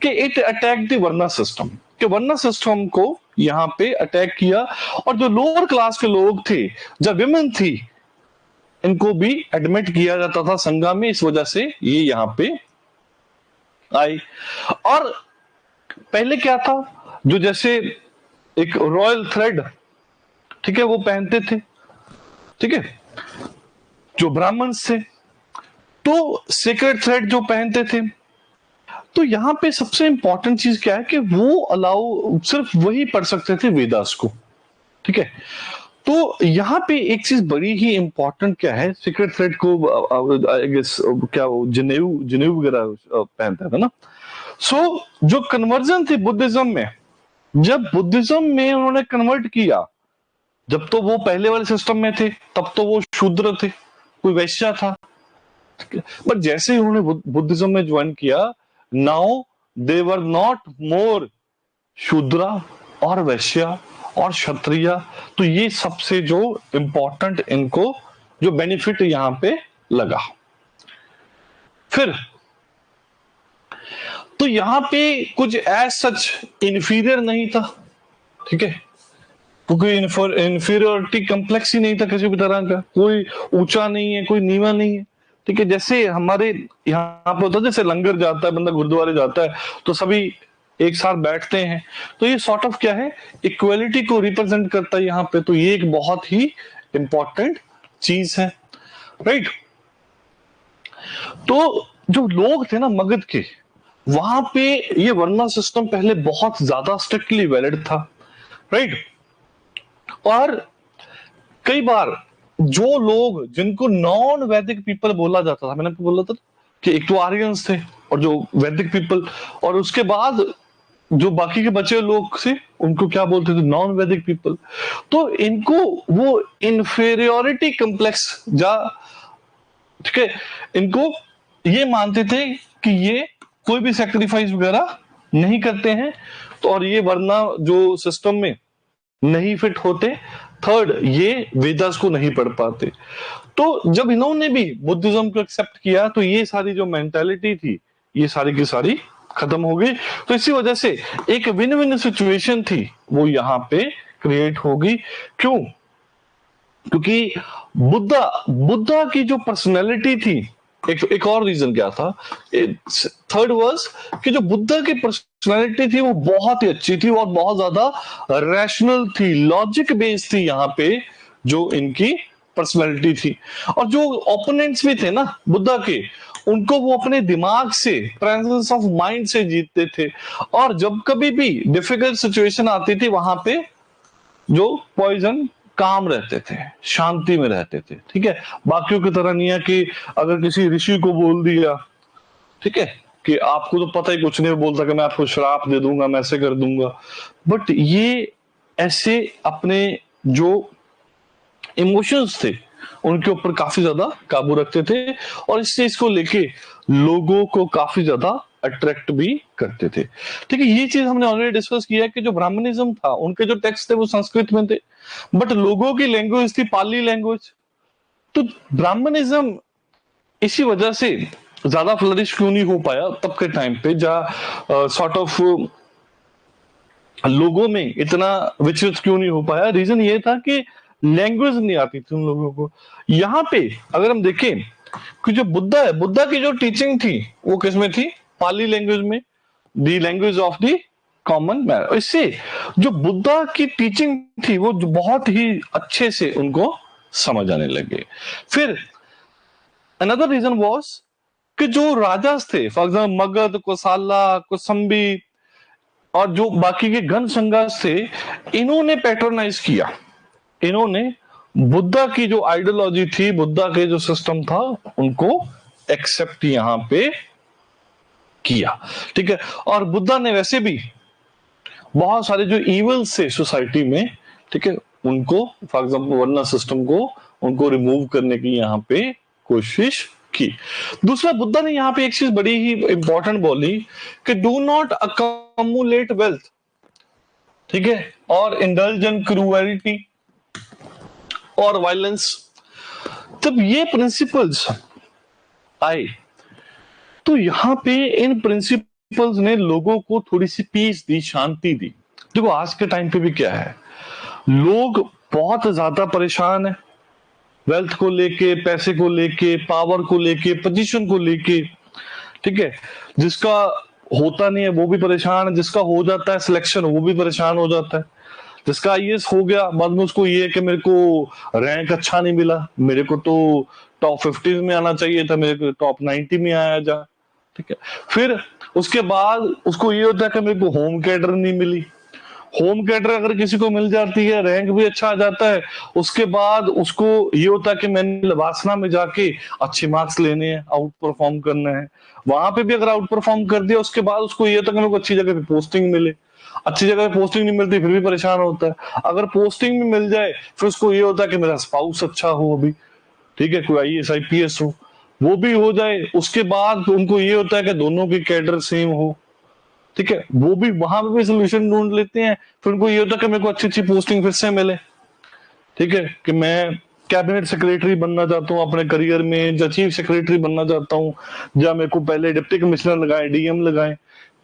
कि it attack the varna system, कि वर्ना सिस्टम को यहाँ पे अटैक किया, और जो लोअर क्लास के लोग थे, जब विमेन थी, इनको भी एडमिट किया जाता था संघा में, इस वजह से ये यहाँ पे आई। और पहले क्या था, जो जैसे एक रॉयल थ्रेड, ठीक है, वो पहनते थे, ठीक है, जो ब्राह्मण थे, तो सीक्रेट थ्रेड जो पहनते थे, तो यहाँ पे सबसे इंपॉर्टेंट चीज क्या है कि वो अलाउ सिर्फ वही पढ़ सकते थे वेदास को, ठीक है। तो यहाँ पे एक चीज बड़ी ही इंपॉर्टेंट क्या है, सीक्रेट थ्रेड को आई गेस क्या वो जनेऊ जनेऊ वगैरह पहनता था ना। सो जो कन्वर्जन थी बुद्धिज्म में, जब बुद्धिज्म में उन्होंने कन्वर्ट किया, जब तो वो पहले वाले सिस्टम में थे तब तो वो शूद्र थे, कोई वैश्य था, बट जैसे ही उन्होंने बुद्धिज्म में ज्वाइन किया, now they were not more शूद्रा और वैश्य और क्षत्रिय। तो ये सबसे जो इंपॉर्टेंट इनको जो बेनिफिट यहां पे लगा। फिर तो यहां पे कुछ एज सच इंफीरियर नहीं था, ठीक है, क्योंकि इंफीरियोरिटी कम्प्लेक्स ही नहीं था किसी भी तरह का, कोई ऊंचा नहीं है कोई नीवा नहीं है, ठीक है। जैसे हमारे यहाँ पे होता है, जैसे लंगर जाता है, बंदा गुरुद्वारे जाता है तो सभी एक साथ बैठते हैं, तो ये सॉर्ट ऑफ क्या है, इक्वलिटी को रिप्रेजेंट करता है यहाँ पे। तो ये एक बहुत ही इंपॉर्टेंट चीज है, राइट। तो जो लोग थे ना मगध के, वहां पे ये वर्ना सिस्टम पहले बहुत ज्यादा स्ट्रिक्टली वैलिड था, राइट। और कई बार जो लोग जिनको नॉन वैदिक पीपल बोला जाता था, मैंने आपको बोला था कि एक तो आर्यंस थे और जो वैदिक पीपल, और उसके बाद जो बाकी के बचे लोग थे उनको क्या बोलते थे, नॉन वैदिक पीपल। तो इनको वो इंफीरियोरिटी कम्प्लेक्स जा, ठीक है, इनको ये मानते थे कि ये कोई भी सैक्रिफाइस वगैरह नहीं करते हैं, तो और ये वरना जो सिस्टम में नहीं फिट होते। थर्ड, ये वेदास को नहीं पढ़ पाते। तो जब इन्होंने भी बुद्धिज्म को एक्सेप्ट किया तो ये सारी जो मेंटालिटी थी ये सारी की सारी खत्म हो गई। तो इसी वजह से एक विन विन सिचुएशन थी वो यहाँ पे क्रिएट होगी। क्यों? क्योंकि बुद्धा की जो पर्सनैलिटी थी, एक और रीजन क्या था, थर्ड वाज कि जो बुद्धा की पर्सनैलिटी थी वो बहुत ही अच्छी थी और बहुत ज्यादा रैशनल थी, लॉजिक बेस्ड थी यहाँ पे जो इनकी पर्सनैलिटी थी। और जो ओपोनेंट्स भी थे ना बुद्धा के, उनको वो अपने दिमाग से, प्रेजेंस ऑफ माइंड से जीतते थे। और जब कभी भी डिफिकल्ट सिचुएशन आती थी वहां पे जो पॉइजन काम रहते थे, शांति में रहते थे, ठीक है। बाकियों की तरह नहीं है कि अगर किसी ऋषि को बोल दिया, ठीक है, कि आपको तो पता ही कुछ नहीं, बोलता कि मैं आपको श्राप दे दूंगा, मैं ऐसे कर दूंगा। बट ये ऐसे अपने जो इमोशंस थे उनके ऊपर काफी ज्यादा काबू रखते थे और इस चीज को लेके लोगों को काफी ज्यादा अट्रैक्ट भी करते थे, ठीक है। ये चीज हमने ऑलरेडी डिस्कस किया कि जो ब्राह्मणिज्म था उनके जो टेक्स्ट थे वो संस्कृत में थे, बट लोगों की लैंग्वेज थी पाली लैंग्वेज। तो ब्राह्मणिज्म इसी वजह से ज्यादा फ्लरिश क्यों नहीं हो पाया तब के टाइम पे, जहां सॉर्ट ऑफ लोगों में इतना विचलित क्यों नहीं हो पाया? रीजन ये था कि लैंग्वेज नहीं आती थी उन लोगों को। यहाँ पे अगर हम देखें कि जो बुद्धा है, बुद्धा की जो टीचिंग थी वो किस में थी? पाली लैंग्वेज में, the language of the common man. इससे जो बुद्धा की टीचिंग थी वो बहुत ही अच्छे से उनको समझ आने लगे। फिर अनदर रीजन वाज कि जो राजास थे, फॉर एग्जाम्पल मगध, कोसाला, कौसंबी और जो बाकी के घन संघास थे, इन्होंने पैट्रोनाइज किया, इन्होंने बुद्धा की जो आइडियोलॉजी थी, बुद्धा के जो सिस्टम था, उनको एक्सेप्ट यहां पे किया, ठीक है। और बुद्धा ने वैसे भी बहुत सारे जो इवल्स थे सोसाइटी में, ठीक है, उनको फॉर एग्जाम्पल वर्ना सिस्टम को उनको रिमूव करने की यहाँ पे कोशिश की। दूसरा, बुद्धा ने यहाँ पे एक चीज बड़ी ही इंपॉर्टेंट बोली कि डू नॉट अकमुलेट वेल्थ, ठीक है, और इंडल्ज इन क्रूएलिटी और वायलेंस। जब ये प्रिंसिपल्स आए तो यहां पे इन प्रिंसिपल्स ने लोगों को थोड़ी सी पीस दी, शांति दी। देखो आज के टाइम पे भी क्या है, लोग बहुत ज्यादा परेशान है, वेल्थ को लेके, पैसे को लेके, पावर को लेके, पोजीशन को लेके, ठीक है। जिसका होता नहीं है वो भी परेशान है, जिसका हो जाता है सिलेक्शन वो भी परेशान हो जाता है। जिसका आईएएस हो गया बाद में उसको ये है कि मेरे को रैंक अच्छा नहीं मिला, मेरे को तो टॉप 50 में आना चाहिए था, मेरे को टॉप 90 में आया जा, ठीक है। फिर उसके बाद उसको ये होता है कि मेरे को होम कैडर नहीं मिली। होम कैडर अगर किसी को मिल जाती है, रैंक भी अच्छा आ जाता है, उसके बाद उसको ये होता है कि मैंने लवासना में जाके अच्छे मार्क्स लेने हैं, आउट परफॉर्म करना है। वहां पे भी अगर आउट परफॉर्म कर दिया, उसके बाद उसको ये होता है कि मेरे को अच्छी जगह पे पोस्टिंग मिले। अच्छी जगह पे पोस्टिंग नहीं मिलती फिर भी परेशान होता है। अगर पोस्टिंग भी मिल जाए फिर उसको ये होता है कि मेरा स्पाउस अच्छा हो अभी, ठीक है, कोई आईएएस आईपीएस हो, वो भी हो जाए। उसके बाद उनको ये होता है कि दोनों की कैडर सेम हो, ठीक है, वो भी वहां पे भी सोल्यूशन ढूंढ लेते हैं। फिर उनको ये होता है कि मेरे को अच्छी अच्छी पोस्टिंग फिर से मिले, ठीक है, कि मैं कैबिनेट सेक्रेटरी बनना चाहता हूँ अपने करियर में, या चीफ सेक्रेटरी बनना चाहता हूँ, या मेरे को पहले डिप्टी कमिश्नर लगाए, डीएम लगाए।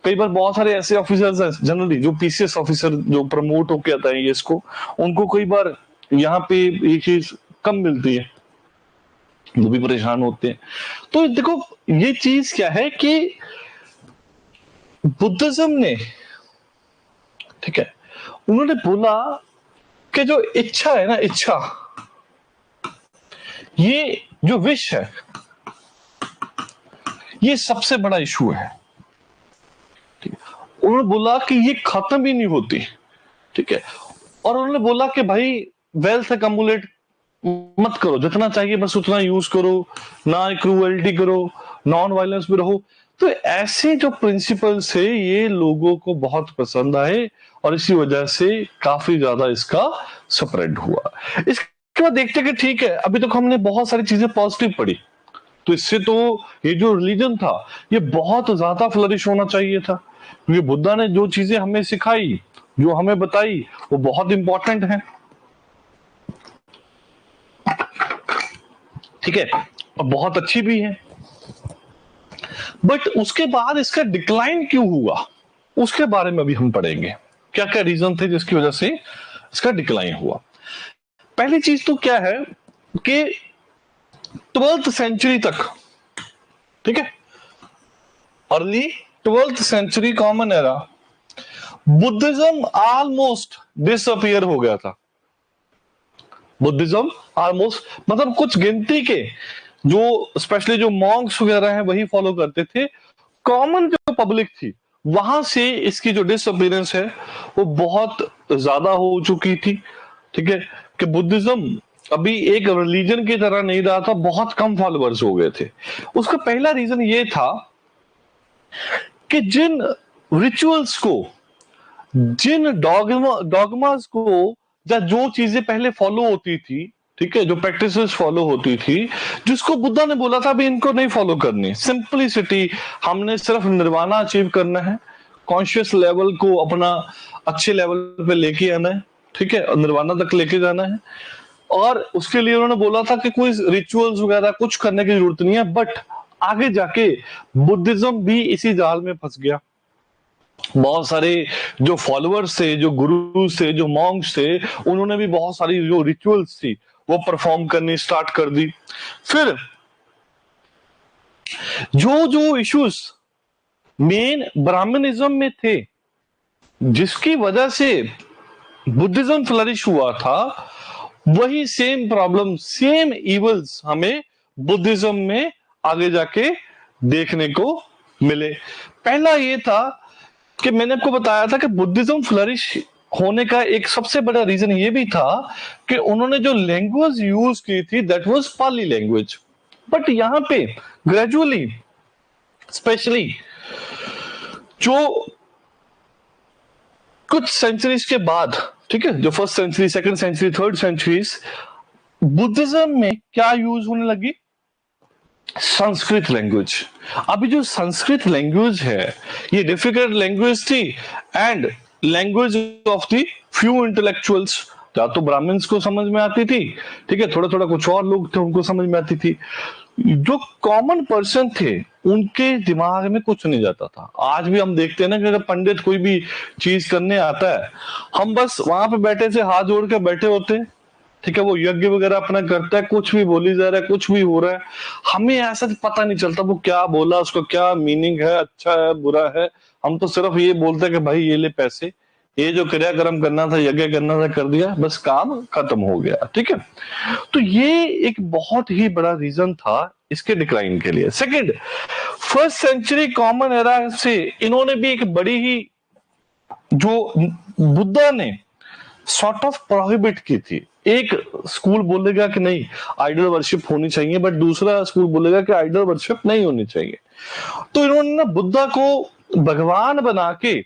कई बार बहुत सारे ऐसे ऑफिसर्स हैं जनरली जो पीसीएस ऑफिसर जो प्रमोट होके आता है ये को, उनको कई बार यहाँ पे ये चीज कम मिलती है, वो भी परेशान होते हैं। तो देखो ये चीज क्या है कि बुद्धिज्म ने, ठीक है, उन्होंने बोला कि जो इच्छा है ना, इच्छा, ये जो विश है, ये सबसे बड़ा इशू है। ठीक है, उन्होंने बोला कि ये खत्म ही नहीं होती, ठीक है, और उन्होंने बोला कि भाई वेल्थ अकमुलेट मत करो, जितना चाहिए बस उतना यूज करो, ना क्रूएल्टी करो, नॉन वायलेंस में रहो। तो ऐसे जो प्रिंसिपल्स है ये लोगों को बहुत पसंद आए और इसी वजह से काफी ज्यादा इसका स्प्रेड हुआ। इसके बाद देखते कि ठीक है, अभी तक हमने बहुत सारी चीजें पॉजिटिव पढ़ी, तो इससे तो ये जो रिलीजन था ये बहुत ज्यादा फ्लरिश होना चाहिए था, क्योंकि बुद्धा ने जो चीजें हमें सिखाई, जो हमें बताई, वो बहुत इंपॉर्टेंट है, ठीक है, और बहुत अच्छी भी है। बट उसके बाद इसका डिक्लाइन क्यों हुआ, उसके बारे में अभी हम पढ़ेंगे, क्या क्या रीजन थे जिसकी वजह से इसका डिक्लाइन हुआ। पहली चीज तो क्या है कि 12th सेंचुरी तक, ठीक है, early 12th century common era, Buddhism almost disappear हो गया था। बुद्धिज्म ऑलमोस्ट मतलब कुछ गिनती के जो स्पेशली जो मॉन्क्स वगैरह हैं वही फॉलो करते थे, कॉमन जो पब्लिक थी वहां से इसकी जो डिसअपियरेंस है वो बहुत ज्यादा हो चुकी थी, ठीक है, कि बुद्धिज्म अभी एक रिलीजन की तरह नहीं रहा था, बहुत कम फॉलोअर्स हो गए थे। उसका पहला रीजन ये था कि जिन रिचुअल्स को, जिन डॉगमास को, या जो चीजें पहले फॉलो होती थी, ठीक है, जो प्रैक्टिसेस फॉलो होती थी, जिसको बुद्धा ने बोला था भी इनको नहीं फॉलो करनी, सिंपलिसिटी, हमने सिर्फ निर्वाणा अचीव करना है, कॉन्शियस लेवल को अपना अच्छे लेवल पे लेके आना है, ठीक है, निर्वाणा तक लेके जाना है, और उसके लिए उन्होंने बोला था कि कोई रिचुअल्स वगैरह कुछ करने की जरूरत नहीं है। बट आगे जाके बुद्धिज्म भी इसी जाल में फंस गया। बहुत सारे जो फॉलोअर्स थे, जो गुरु थे, जो मॉन्क्स थे, उन्होंने भी बहुत सारी जो रिचुअल्स थी वो परफॉर्म करनी स्टार्ट कर दी। फिर जो जो इश्यूज मेन ब्राह्मणिज्म में थे, जिसकी वजह से बुद्धिज्म फ्लरिश हुआ था, वही सेम प्रॉब्लम, सेम इवल्स हमें बुद्धिज्म में आगे जाके देखने को मिले। पहला ये था कि मैंने आपको बताया था कि बुद्धिज्म फ्लरिश होने का एक सबसे बड़ा रीजन ये भी था कि उन्होंने जो लैंग्वेज यूज की थी that was Pali language. But यहां पे ग्रेजुअली, स्पेशली जो कुछ सेंचुरीज के बाद, ठीक है, जो first century, second century, third centuries, Buddhism में क्या यूज होने लगी, संस्कृत लैंग्वेज। अभी जो संस्कृत लैंग्वेज है ये डिफिकल्ट लैंग्वेज थी and language of the few intellectuals. या तो ब्राह्मण्स को समझ में आती थी, ठीक है, थोड़ा थोड़ा कुछ और लोग थे उनको समझ में आती थी, जो कॉमन पर्सन थे उनके दिमाग में कुछ नहीं जाता था। आज भी हम देखते हैं ना कि अगर पंडित कोई भी चीज करने आता है, हम बस वहां पे बैठे से हाथ जोड़ के बैठे होते हैं, ठीक है, वो यज्ञ वगैरह अपना करता है, कुछ भी बोली जा रहा है, कुछ भी हो रहा है, हमें ऐसा पता नहीं चलता वो क्या बोला, उसका क्या मीनिंग है, अच्छा है बुरा है। हम तो सिर्फ ये बोलते हैं कि भाई ये ले पैसे, ये जो क्रियाक्रम करना था, यज्ञ करना था, कर दिया, बस काम खत्म हो गया, ठीक है। तो ये एक बहुत ही बड़ा रीजन था इसके डिक्लाइन के लिए। Second, first century common era से इन्होंने भी एक बड़ी ही, जो बुद्धा ने सॉर्ट ऑफ प्रोहिबिट की थी। एक स्कूल बोलेगा कि नहीं आइडल वर्शिप होनी चाहिए, बट दूसरा स्कूल बोलेगा कि आइडल वर्शिप नहीं होनी चाहिए। तो इन्होंने ना बुद्धा को भगवान बना के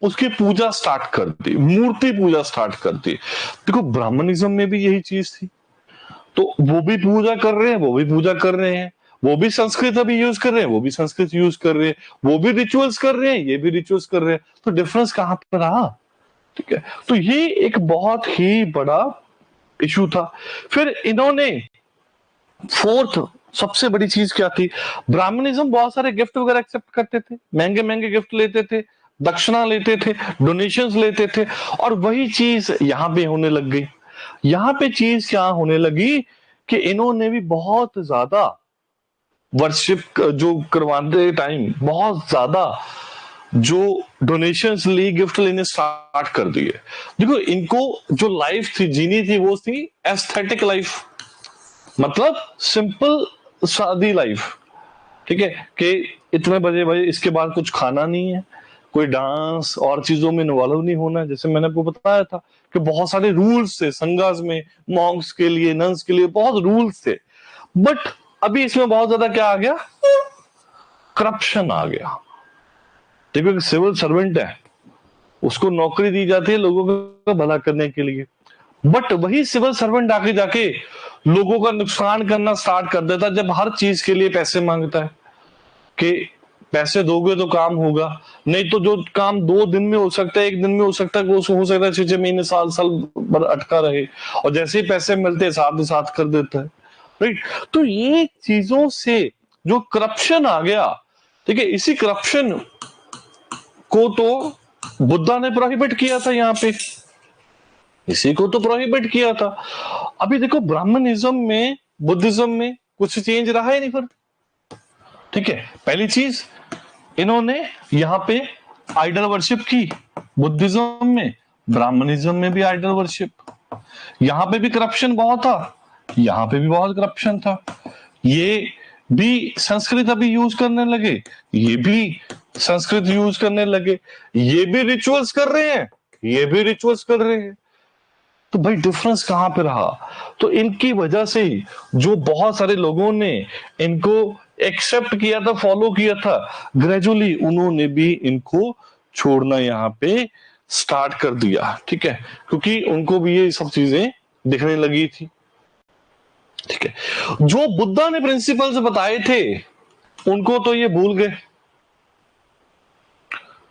उसकी पूजा स्टार्ट कर दी, मूर्ति पूजा स्टार्ट कर दी। देखो ब्राह्मणिज्म में भी यही चीज थी, तो वो भी पूजा कर रहे हैं, वो भी पूजा कर रहे हैं, वो भी संस्कृत अभी यूज कर रहे हैं, वो भी संस्कृत यूज कर रहे हैं, वो भी रिचुअल्स कर रहे हैं, ये भी रिचुअल्स कर रहे हैं। तो डिफरेंस कहां पर रहा? ठीक है, तो ये एक बहुत ही बड़ा इशू था। फिर इन्होंने फोर्थ सबसे बड़ी चीज क्या थी, ब्राह्मणिज्म बहुत सारे गिफ्ट वगैरह एक्सेप्ट करते थे, महंगे महंगे गिफ्ट लेते थे, दक्षिणा लेते थे, डोनेशंस लेते थे, और वही चीज यहां पे होने लग गई। यहां पे चीज क्या होने लगी कि इन्होंने भी बहुत ज्यादा वर्शिप जो करवाते टाइम बहुत ज्यादा जो डोनेशंस ली, गिफ्ट लेने स्टार्ट कर दिए। देखो इनको जो लाइफ थी जीनी थी वो थी एस्थेटिक लाइफ, मतलब सिंपल सादी लाइफ। ठीक है, कि इतने बजे भाई इसके बाद कुछ खाना नहीं है, कोई डांस और चीजों में इन्वॉल्व नहीं होना है। जैसे मैंने आपको बताया था कि बहुत सारे रूल्स थे संघास में, मॉन्क्स के लिए, नन्स के लिए बहुत रूल्स थे। बट अभी इसमें बहुत ज्यादा क्या आ गया, करप्शन आ गया। देखो एक सिविल सर्वेंट है, उसको नौकरी दी जाती है लोगों का भला करने के लिए, बट वही सिविल सर्वेंट आके जाके लोगों का नुकसान करना स्टार्ट कर देता जब हर चीज के लिए पैसे मांगता है कि पैसे दोगे तो काम होगा, नहीं तो जो काम 2 दिन में हो सकता है, 1 दिन में हो सकता है, वो हो सकता है 6 महीने साल साल भर अटका रहे, और जैसे ही पैसे मिलते हैं साथ ही साथ कर देता है। राइट, तो ये चीजों से जो करप्शन आ गया, ठीक है, इसी करप्शन को तो बुद्धा ने प्रोहिबिट किया था, यहाँ पे इसी को तो प्रोहिबिट किया था। अभी देखो ब्राह्मणिज्म में, बुद्धिज्म में कुछ चेंज रहा है नहीं फिर। ठीक है, पहली चीज इन्होंने यहाँ पे आइडल वर्शिप की, बुद्धिज्म में, ब्राह्मणिज्म में भी आइडल वर्शिप। यहाँ पे भी करप्शन बहुत था, यहाँ पे भी बहुत करप्शन था। ये भी संस्कृत अभी यूज करने लगे, ये भी संस्कृत यूज करने लगे, ये भी रिचुअल्स कर रहे हैं, ये भी रिचुअल्स कर रहे हैं। तो भाई डिफरेंस कहां पे रहा? तो इनकी वजह से जो बहुत सारे लोगों ने इनको एक्सेप्ट किया था, फॉलो किया था, ग्रेजुअली उन्होंने भी इनको छोड़ना यहाँ पे स्टार्ट कर दिया। ठीक है, क्योंकि उनको भी ये सब चीजें दिखने लगी थी। ठीक है, जो बुद्धा ने प्रिंसिपल्स बताए थे उनको तो ये भूल गए,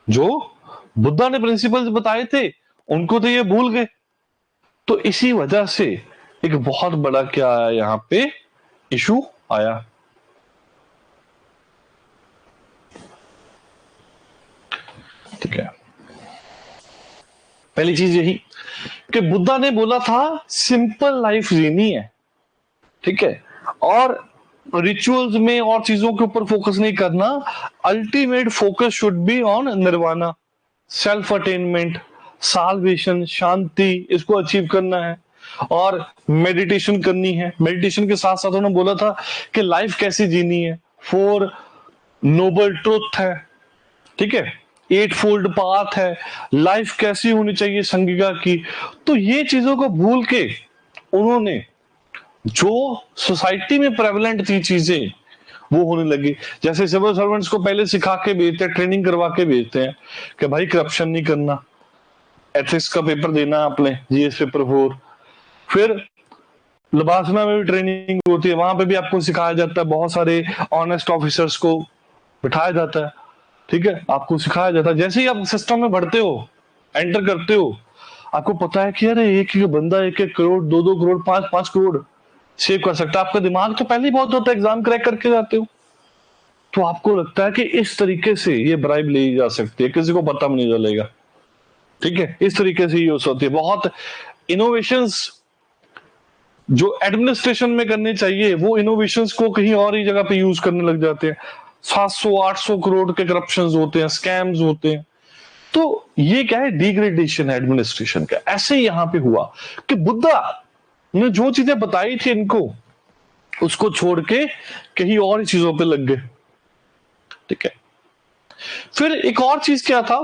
जो बुद्धा ने प्रिंसिपल्स बताए थे उनको तो ये भूल गए। तो इसी वजह से एक बहुत बड़ा क्या आया यहां पे, इशू आया। ठीक है, पहली चीज यही कि बुद्धा ने बोला था सिंपल लाइफ जीनी है। ठीक है, और रिचुअल्स में और चीजों के ऊपर फोकस नहीं करना, ultimate focus should be on nirvana, self attainment, salvation, shanti, इसको अचीव करना है, और मेडिटेशन करनी है। मेडिटेशन के साथ साथ उन्होंने बोला था कि लाइफ कैसी जीनी है, 4 नोबल ट्रुथ है, ठीक है, 8 फोल्ड पाथ है, लाइफ कैसी होनी चाहिए संगिका की। तो ये चीजों को भूल के उन्होंने जो सोसाइटी में प्रेवलेंट थी चीजें वो होने लगी। जैसे सिविल सर्वेंट्स को पहले सिखा के भेजते हैं, ट्रेनिंग करवा के भेजते हैं कि भाई करप्शन नहीं करना, एथिक्स का पेपर देना आपने, जीएस पेपर 4। फिर लबासना में भी ट्रेनिंग होती है, वहां पे भी आपको सिखाया जाता है, बहुत सारे ऑनेस्ट ऑफिसर्स को बिठाया जाता है। ठीक है, आपको सिखाया जाता है। जैसे ही आप सिस्टम में बढ़ते हो, एंटर करते हो, आपको पता है कि अरे एक बंदा 1-1 करोड़, 2-2 करोड़, 5-5 करोड़ सेव कर सकता है। आपका दिमाग तो पहले ही बहुत होता है, एग्जाम क्रैक करके जाते हो, तो आपको लगता है कि इस तरीके से ये ब्राइब ली जा सकती है, किसी को पता नहीं चलेगा। ठीक है, इस तरीके से यूज होती है। बहुत इनोवेशंस जो एडमिनिस्ट्रेशन में करने चाहिए वो इनोवेशंस को कहीं और ही जगह पे यूज करने लग जाते हैं। 700-800 करोड़ के करप्शन होते हैं, स्कैम्स होते हैं। तो ये क्या है, डिग्रेडेशन है एडमिनिस्ट्रेशन का। ऐसे ही यहां पे हुआ कि बुद्धा ने जो चीजें बताई थी इनको, उसको छोड़ के कहीं और ही चीजों पे लग गए। ठीक है, फिर एक और चीज क्या था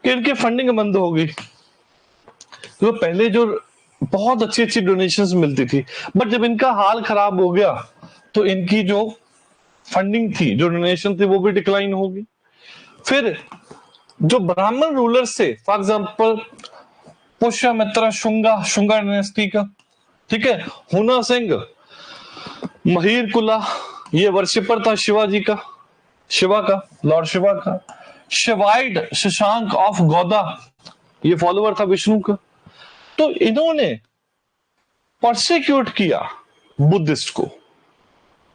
कि इनके फंडिंग बंद हो गई। तो पहले जो बहुत अच्छी अच्छी डोनेशंस मिलती थी, बट जब इनका हाल खराब हो गया तो इनकी जो फंडिंग थी, जो डोनेशन थी, वो भी डिक्लाइन होगी। फिर जो ब्राह्मण रूलर्स थे, for example Pushyamitra Shunga dynasty का, ठीक है, हुना सिंह, महीर कुला, ये वर्शिपर था शिवाजी का, शिवा का, लॉर्ड शिवा का। शिवाइड शशांक ऑफ गौदा, ये फॉलोअर था विष्णु का। तो इन्होंने परसिक्यूट किया बुद्धिस्ट को,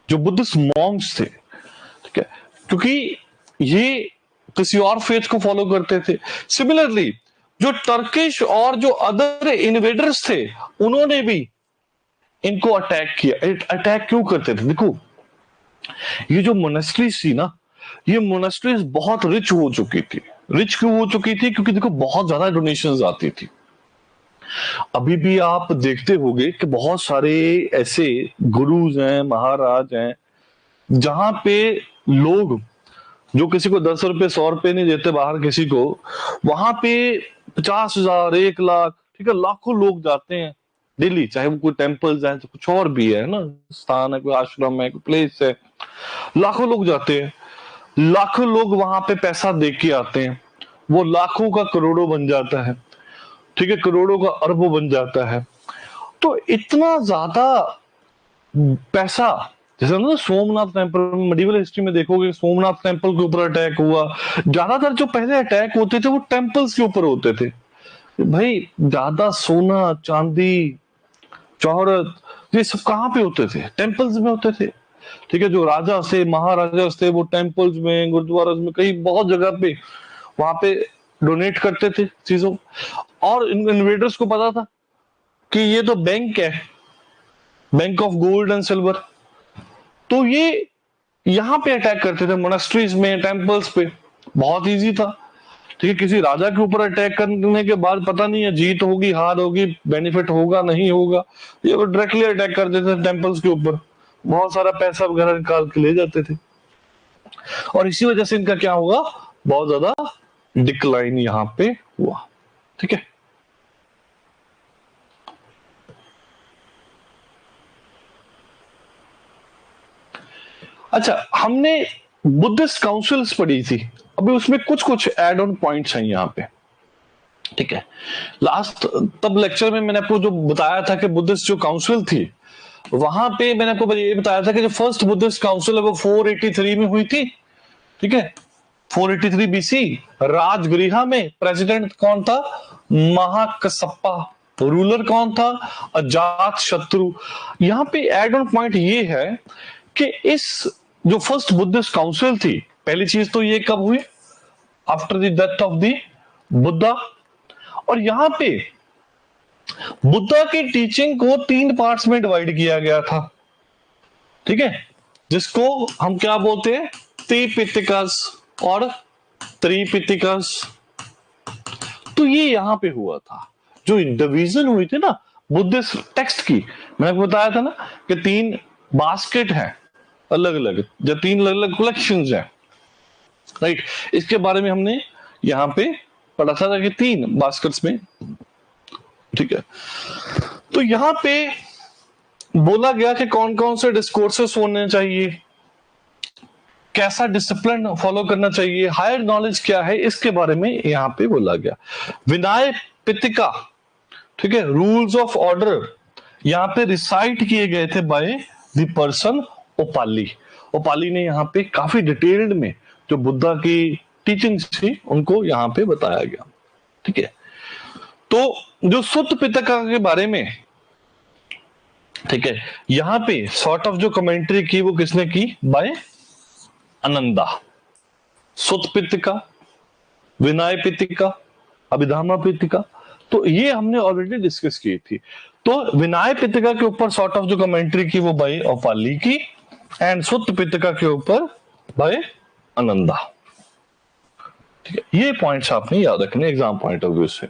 जो बुद्धिस्ट मॉन्क्स थे, ठीक है, क्योंकि ये किसी और फेथ को फॉलो करते थे। सिमिलरली जो टर्किश और जो अदर इन्वेडर्स थे, उन्होंने भी इनको अटैक किया। अटैक क्यों करते थे? देखो, ये जो मोनेस्ट्रीज थी ना, ये मोनेस्ट्रीज बहुत रिच हो चुकी थी। रिच क्यों हो चुकी थी? क्योंकि देखो बहुत ज्यादा डोनेशंस आती थी। अभी भी आप देखते होंगे कि बहुत सारे ऐसे गुरुज हैं, महाराज हैं, जहां पे लोग जो किसी को 10 रुपए 100 रुपए नहीं देते बाहर किसी को, वहां पे 50,000 1 लाख, ठीक है, लाखों लोग जाते हैं डेली। चाहे वो कोई टेम्पल्स है तो कुछ और भी है ना, स्थान है, कोई आश्रम है, कोई प्लेस है, लाखों लोग जाते हैं। लाखों लोग वहां पे पैसा दे के आते हैं, वो लाखों का करोड़ों बन जाता है, ठीक है, करोड़ों का अरबों बन जाता है। तो इतना ज्यादा पैसा, जैसे ना सोमनाथ टेम्पल, मेडिवल हिस्ट्री में देखोगे सोमनाथ टेम्पल के ऊपर अटैक हुआ। ज्यादातर जो पहले अटैक होते थे वो टेम्पल्स के ऊपर होते थे। भाई ज्यादा सोना चांदी शोहरत ये सब कहाँ पे होते थे? टेम्पल्स में होते थे। ठीक है, जो राजा से महाराजा थे वो टेम्पल्स में, गुरुद्वारा में, कहीं बहुत जगह पे वहां पे डोनेट करते थे चीजों। और इन्वेडर्स को पता था कि ये तो बैंक है, bank of gold and silver, तो ये यहां पे अटैक करते थे मोनेस्ट्रीज में, टेम्पल्स पे। बहुत इजी था। ठीक है, किसी राजा के ऊपर अटैक करने के बाद पता नहीं है जीत होगी हार होगी, बेनिफिट होगा नहीं होगा, ये डायरेक्टली अटैक कर देते थे टेम्पल्स के ऊपर, बहुत सारा पैसा वगैरह निकाल के ले जाते थे। और इसी वजह से इनका क्या हुआ, बहुत ज्यादा डिक्लाइन यहां पे हुआ। ठीक है, अच्छा, हमने बुद्धिस्ट काउंसिल्स पढ़ी थी, अभी उसमें कुछ कुछ एड ऑन पॉइंट्स हैं यहाँ पे। ठीक है, लास्ट तब लेक्चर में मैंने आपको जो बताया था कि बुद्धिस्ट जो काउंसिल थी, वहां पे मैंने आपको ये बताया था कि जो फर्स्ट बुद्धिस्ट काउंसिल है वो 483 में हुई थी। ठीक है, 483 बीसी। राजगृह में प्रेसिडेंट कौन था? महाकसप्पा। रूलर कौन था? अजात शत्रु। यहाँ पे एड ऑन पॉइंट ये है कि इस जो फर्स्ट बुद्धिस्ट काउंसिल थी, पहली चीज तो ये कब हुई? After the death of the Buddha. और यहां पे बुद्धा की टीचिंग को 3 पार्ट्स में डिवाइड किया गया था। ठीक है, जिसको हम क्या बोलते हैं? त्रिपिटकस और त्रिपिटकस। तो ये यहां पे हुआ था, जो डिवीजन हुई थी ना बुद्धिस्ट टेक्स्ट की। मैंने आपको बताया था ना कि 3 बास्केट है अलग अलग, जो 3 अलग अलग कलेक्शंस हैं, राइट। इसके बारे में हमने यहाँ पे पढ़ा था कि 3 बास्केट्स में। ठीक है, तो यहाँ पे बोला गया कि कौन कौन से डिस्कोर्सेस होने चाहिए, कैसा डिसिप्लिन फॉलो करना चाहिए, हायर नॉलेज क्या है, इसके बारे में यहाँ पे बोला गया। विनय पिटका, ठीक है, रूल्स ऑफ ऑर्डर यहाँ पे रिसाइट किए गए थे बाय द पर्सन ओपाली। ओपाली ने यहाँ पे काफी डिटेल्ड में जो बुद्धा की टीचिंग्स थी उनको यहाँ पे बताया गया। ठीक है, तो जो सुत्त पिटका के बारे में, ठीक है, यहाँ पे सॉर्ट ऑफ जो कमेंट्री की वो किसने की? बाय अनंदा। सुत्त पिटका, विनय पिटका, अभिधामा पिटका, तो ये हमने ऑलरेडी डिस्कस की थी। तो विनय पिटका के ऊपर सॉर्ट ऑफ जो कमेंट्री की वो बाय ओपाली की, एंड सुत्त पिटका के ऊपर बाय अनंदा। ठीक है, ये पॉइंट्स आपने याद रखने एग्जाम पॉइंट ऑफ व्यू से।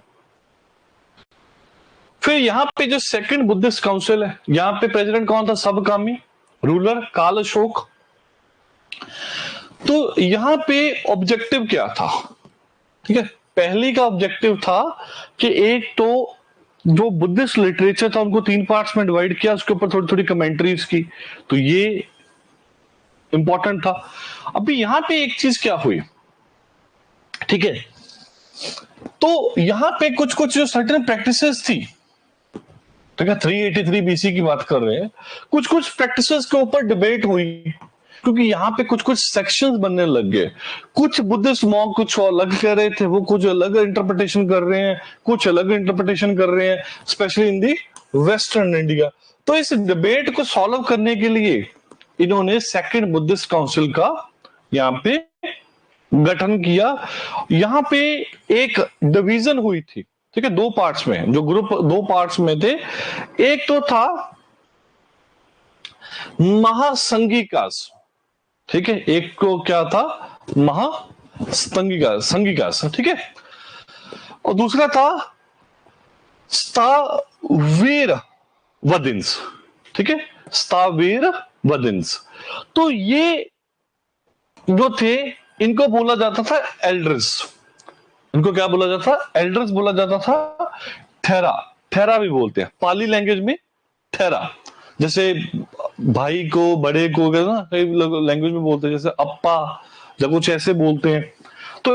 फिर यहाँ पे जो सेकंड बुद्धिस्ट काउंसिल है, यहाँ पे प्रेसिडेंट कौन था? सबकामी। रूलर काल अशोक। तो यहां पे ऑब्जेक्टिव क्या था, ठीक है, पहली का ऑब्जेक्टिव था कि एक तो जो बुद्धिस्ट लिटरेचर था उनको 3 पार्ट्स में डिवाइड किया, उसके ऊपर थोड़ी थोड़ी कमेंट्रीज की, तो ये इंपॉर्टेंट था। अभी यहां पे एक चीज क्या हुई, ठीक है, तो यहां पे कुछ कुछ जो सर्टेन प्रैक्टिसेस थी, ठीक है, 383 बीसी की बात कर रहे हैं, कुछ कुछ प्रैक्टिसेस के ऊपर डिबेट हुई, क्योंकि यहाँ पे कुछ कुछ सेक्शंस बनने लग गए। कुछ बुद्धिस्ट मॉन्क कुछ अलग कह रहे थे, वो कुछ अलग इंटरप्रिटेशन कर रहे हैं, कुछ अलग इंटरप्रिटेशन कर रहे हैं, specially in the western India. तो इस डिबेट को सॉल्व करने के लिए इन्होंने सेकंड बुद्धिस्ट काउंसिल का यहाँ पे गठन किया। यहाँ पे एक डिवीजन हुई थी, ठीक है, 2 पार्ट्स में, जो ग्रुप 2 पार्ट्स में थे। एक तो था महासंघिकास, ठीक है, एक को क्या था, संघिकास, ठीक है, और दूसरा था स्थावीर वदिंस, ठीक है, स्थावीर वदिंस। तो ये जो थे इनको बोला जाता था एल्डर्स, इनको क्या बोला जाता था, एल्डर्स बोला जाता था। थेरा, थेरा भी बोलते हैं पाली लैंग्वेज में, थेरा, जैसे भाई को बड़े को ना कई लोग लैंग्वेज में बोलते हैं, जैसे अप्पा, जब कुछ ऐसे बोलते हैं, तो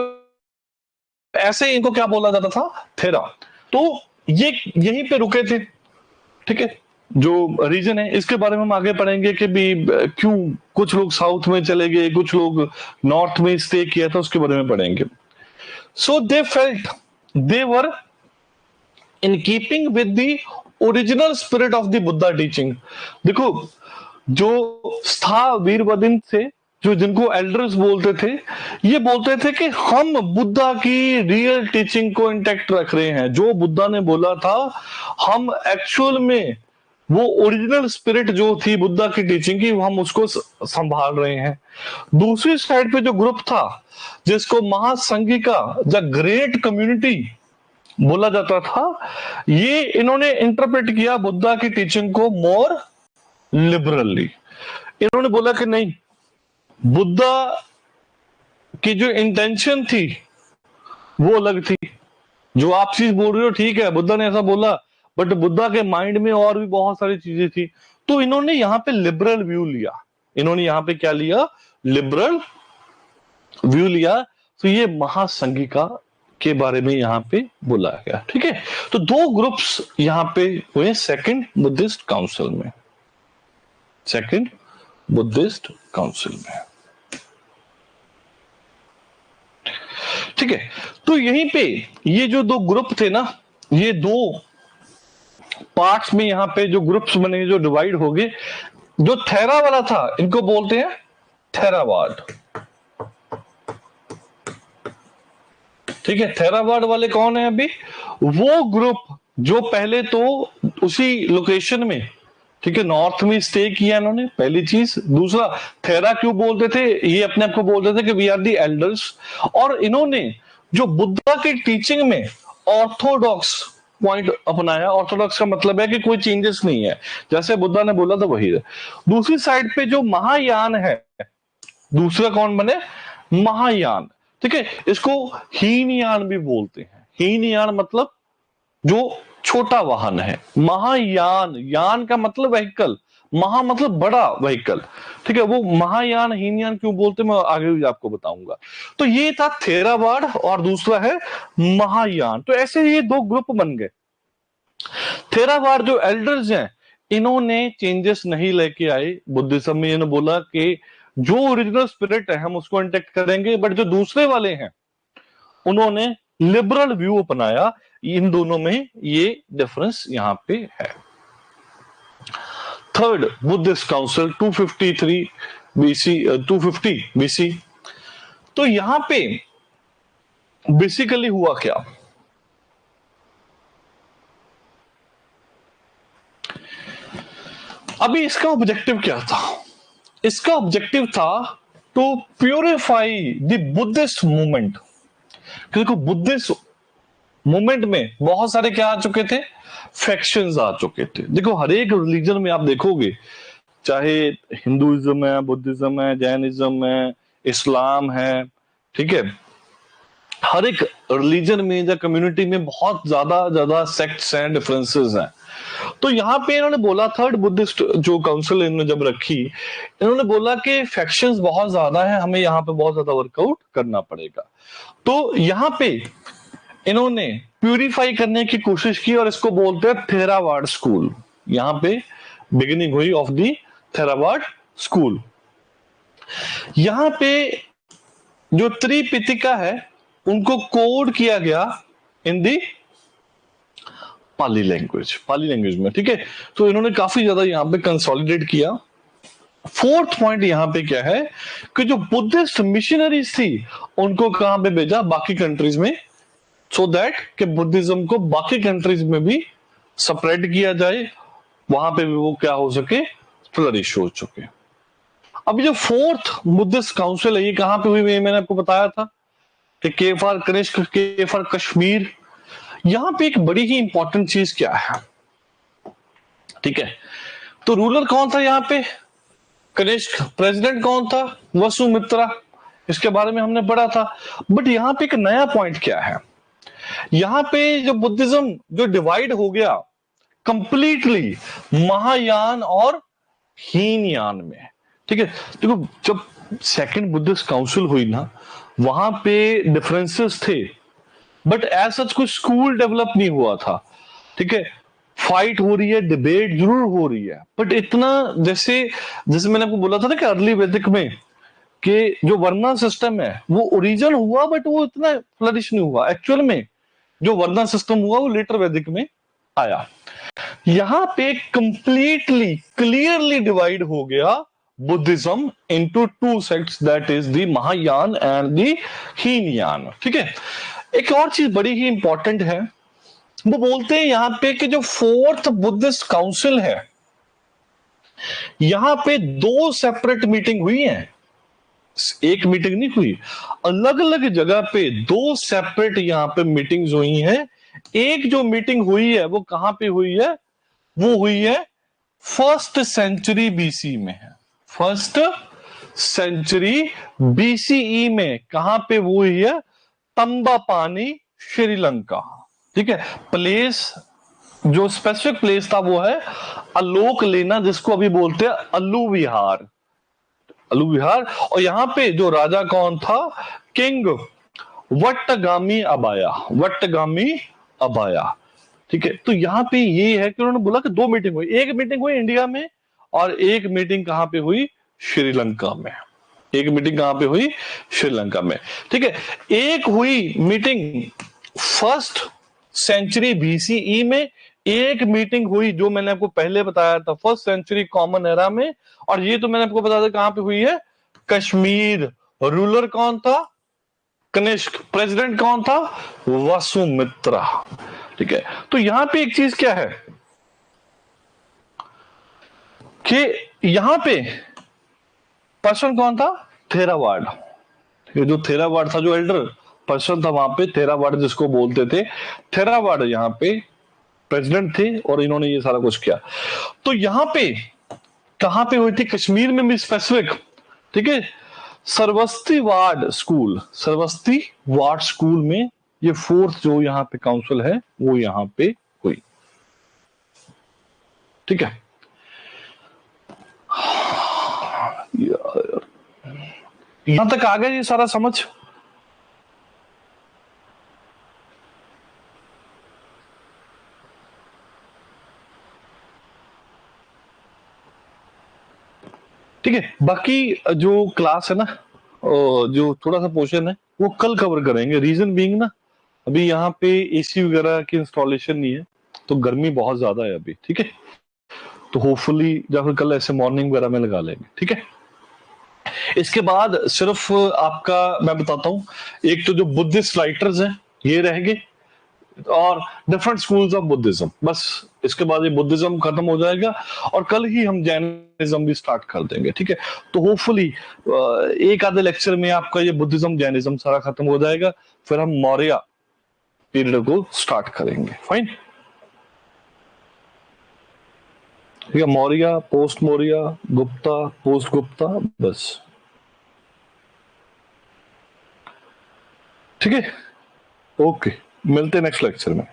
ऐसे इनको क्या बोला जाता था, थेरा। तो ये यहीं पे रुके थे, ठीक है, जो रीजन है इसके बारे में हम आगे पढ़ेंगे कि भी क्यों कुछ लोग साउथ में चले गए, कुछ लोग नॉर्थ में स्टे किया था, उसके बारे में पढ़ेंगे। So they felt they were in keeping with the original spirit of the Buddha teaching. देखो, जो स्था वीरवदिन थे, जो जिनको एल्डर्स बोलते थे, ये बोलते थे कि हम बुद्धा की रियल टीचिंग को इंटैक्ट रख रहे हैं, जो बुद्धा ने बोला था हम एक्चुअल में वो ओरिजिनल स्पिरिट जो थी बुद्धा की टीचिंग की, हम उसको संभाल रहे हैं। दूसरी साइड पे जो ग्रुप था जिसको महासंघिका द ग्रेट कम्युनिटी बोला जाता था, ये इन्होंने इंटरप्रेट किया बुद्धा की टीचिंग को मोर लिबरली। इन्होंने बोला कि नहीं, बुद्धा की जो इंटेंशन थी वो अलग थी, जो आप चीज बोल रहे हो ठीक है, बुद्धा ने ऐसा बोला, बट बुद्धा के माइंड में और भी बहुत सारी चीजें थी। तो इन्होंने यहाँ पे लिबरल व्यू लिया, इन्होंने यहाँ पे क्या लिया, लिबरल व्यू लिया। तो ये महासंघिका के बारे में यहाँ पे बोला गया, ठीक है। तो 2 ग्रुप्स यहाँ पे हुए सेकंड बुद्धिस्ट काउंसिल में, सेकंड बुद्धिस्ट काउंसिल में, ठीक है। तो यहीं पे ये जो 2 ग्रुप थे ना, ये 2 पार्ट्स में यहाँ पे जो ग्रुप्स बने, जो डिवाइड हो गए, जो थेरा वाला था इनको बोलते हैं थेरावाद, ठीक है। थेरावाद वाले कौन है, अभी वो ग्रुप जो पहले तो उसी लोकेशन में, ठीक है, नॉर्थ में स्टे किया इन्होंने, पहली चीज। दूसरा, थेरा क्यों बोलते थे, ये अपने आप को बोलते थे कि वी आर दी एल्डर्स, और इन्होंने जो बुद्धा की टीचिंग में ऑर्थोडॉक्स पॉइंट अपनाया। ऑर्थोडॉक्स का मतलब है कि कोई चेंजेस नहीं है, जैसे बुद्धा ने बोला था वही है। दूसरी साइड पे जो महायान है, दूसरा कौन बने, महायान, ठीक है, इसको हीनयान भी बोलते हैं। हीनयान मतलब जो छोटा वाहन है, महायान, यान का मतलब व्हीकल, महा मतलब बड़ा व्हीकल, ठीक है, वो महायान हीनयान क्यों बोलते मैं आगे भी आपको बताऊंगा। तो ये था थेरावाद और दूसरा है महायान। तो ऐसे ये 2 ग्रुप बन गए। थेरावाद जो एल्डर्स हैं, इन्होंने चेंजेस नहीं लेके आए बुद्धिज्म में, इन्होंने बोला कि जो ओरिजिनल स्पिरिट है हम उसको इंटेक्ट करेंगे, बट जो दूसरे वाले हैं उन्होंने लिबरल व्यू अपनाया। इन दोनों में ये डिफरेंस यहां पे है। Third Buddhist council 253 BC, 250 BC. तो यहां पे बेसिकली हुआ क्या, अभी इसका ऑब्जेक्टिव क्या था, इसका ऑब्जेक्टिव था to purify the Buddhist movement. देखो, बुद्धिस्ट मूवमेंट में बहुत सारे क्या आ चुके थे, फैक्शंस आ चुके थे। देखो, हर एक रिलीजन में आप देखोगे चाहे हिंदुइज्म है, बुद्धिज्म है, जैनिज्म है, इस्लाम है, ठीक है, हर एक रिलीजन में या कम्युनिटी में बहुत ज्यादा सेक्ट्स हैं, डिफरेंसेस हैं। तो यहाँ पे इन्होंने बोला, थर्ड बुद्धिस्ट जो काउंसिल इन्होंने जब रखी, इन्होंने बोला कि फैक्शंस बहुत ज्यादा है, हमें यहाँ पे बहुत ज्यादा वर्कआउट करना पड़ेगा। तो यहाँ पे इन्होंने प्यूरिफाई करने की कोशिश की और इसको बोलते हैं थेरावाड स्कूल। यहाँ पे बिगिनिंग हुई ऑफ दी थेरावाड स्कूल। यहाँ पे जो त्रिपिटिका है उनको कोड किया गया इन दी पाली लैंग्वेज में, ठीक है। तो इन्होंने काफी ज्यादा यहाँ पे कंसोलिडेट किया। फोर्थ पॉइंट यहाँ पे क्या है कि जो बुद्धिस्ट मिशनरीज थी उनको कहां पे भेजा, बाकी कंट्रीज में, सो दैट कि बुद्धिज्म को बाकी कंट्रीज में भी स्प्रेड किया जाए, वहां पे भी वो क्या हो सके, फ्लरिश हो सके। अभी जो फोर्थ बुद्धिस्ट काउंसिल है ये कहां पे हुई, मैंने आपको बताया था कि के फॉर कनिष्क, के फॉर कश्मीर। यहां पे एक बड़ी ही इंपॉर्टेंट चीज क्या है, ठीक है, तो रूलर कौन था यहाँ पे, कनिष्क। प्रेसिडेंट कौन था, वसुमित्रा, इसके बारे में हमने पढ़ा था। बट यहाँ पे एक नया पॉइंट क्या है, यहाँ पे जो बुद्धिज्म जो डिवाइड हो गया कंप्लीटली महायान और हीनयान में, ठीक है। देखो जब सेकंड बुद्धिस्ट काउंसिल हुई ना, वहां पे डिफरेंसेस थे, बट एज सच कोई स्कूल डेवलप नहीं हुआ था, ठीक है। फाइट हो रही है, डिबेट जरूर हो रही है, बट इतना जैसे जैसे मैंने आपको बोला था ना कि अर्ली वैदिक में कि जो वर्णा सिस्टम है वो ओरिजिन हुआ, बट वो इतना फ्लरिश नहीं हुआ। एक्चुअल में जो वर्णा सिस्टम हुआ वो लेटर वैदिक में आया। यहां पे कंप्लीटली क्लियरली डिवाइड हो गया Buddhism into two sects, that is the Mahayana and the Hinayana, ठीक है। एक और चीज बड़ी ही इंपॉर्टेंट है, वो बोलते हैं यहां पे कि जो फोर्थ बुद्धिस्ट काउंसिल है, यहां पे दो सेपरेट मीटिंग हुई हैं, एक मीटिंग नहीं हुई, अलग अलग जगह पे दो सेपरेट यहां पे मीटिंग्स हुई हैं। एक जो मीटिंग हुई है वो कहां पे हुई है, वो हुई है फर्स्ट सेंचुरी बीसी में है, फर्स्ट सेंचुरी बीसीई में। कहां पे वो हुई है, तंबापानी, श्रीलंका, ठीक है। प्लेस जो स्पेसिफिक प्लेस था वो है अलोक लेना, जिसको अभी बोलते हैं अल्लू विहार, अल्लू विहार। और यहां पे जो राजा कौन था, किंग वट्टगामी अबाया, वट्टगामी अबाया, ठीक है। तो यहां पे ये है कि उन्होंने बोला कि दो मीटिंग हुई, एक मीटिंग हुई इंडिया में और एक मीटिंग कहां पे हुई, श्रीलंका में। एक मीटिंग कहां पे हुई, श्रीलंका में, ठीक है। एक हुई मीटिंग फर्स्ट सेंचुरी बीसीई में, एक मीटिंग हुई जो मैंने आपको पहले बताया था फर्स्ट सेंचुरी कॉमन एरा में, और ये तो मैंने आपको बताया था कहां पे हुई है, कश्मीर। रूलर कौन था, कनिष्क। प्रेसिडेंट कौन था, वसुमित्रा, ठीक है। तो यहां पे एक चीज क्या है कि यहां पे पर्सन कौन था, थेरावाड, जो थेरावाड था, जो एल्डर पर्सन था वहां पे, थेरावाड जिसको बोलते थे, थेरावाड यहाँ पे प्रेसिडेंट थे और इन्होंने ये सारा कुछ किया। तो यहां पे कहां पे हुई थी, कश्मीर में भी स्पेसिफिक, ठीक है, Saraswati ward school, Saraswati ward school में ये फोर्थ जो यहाँ पे काउंसिल है वो यहाँ पे हुई, ठीक है। यहां तक आ गया ये सारा समझ, ठीक है। बाकी जो क्लास है ना, जो थोड़ा सा पोर्शन है वो कल कवर करेंगे। रीजन बीइंग ना, अभी यहाँ पे एसी वगैरह की इंस्टॉलेशन नहीं है, तो गर्मी बहुत ज्यादा है अभी, ठीक है। तो होपफुली या फिर कल ऐसे मॉर्निंग वगैरह में लगा लेंगे, ठीक है। इसके बाद सिर्फ आपका मैं बताता हूँ, एक तो जो बुद्धिस्ट राइटर्स हैं ये रहेंगे और डिफरेंट स्कूल्स ऑफ बुद्धिज्म, बस इसके बाद ये बुद्धिज्म खत्म हो जाएगा और कल ही हम जैनिज्म भी स्टार्ट कर देंगे, ठीक है। तो होपफुली एक आधे लेक्चर में आपका ये बुद्धिज्म जैनिज्म सारा खत्म हो जाएगा, फिर हम मौर्य पीरियड को स्टार्ट करेंगे, फाइन। ठीक है, मौर्य, पोस्ट मौर्य, गुप्ता, पोस्ट गुप्ता, बस। ठीक है, ओके, मिलते हैं नेक्स्ट लेक्चर में।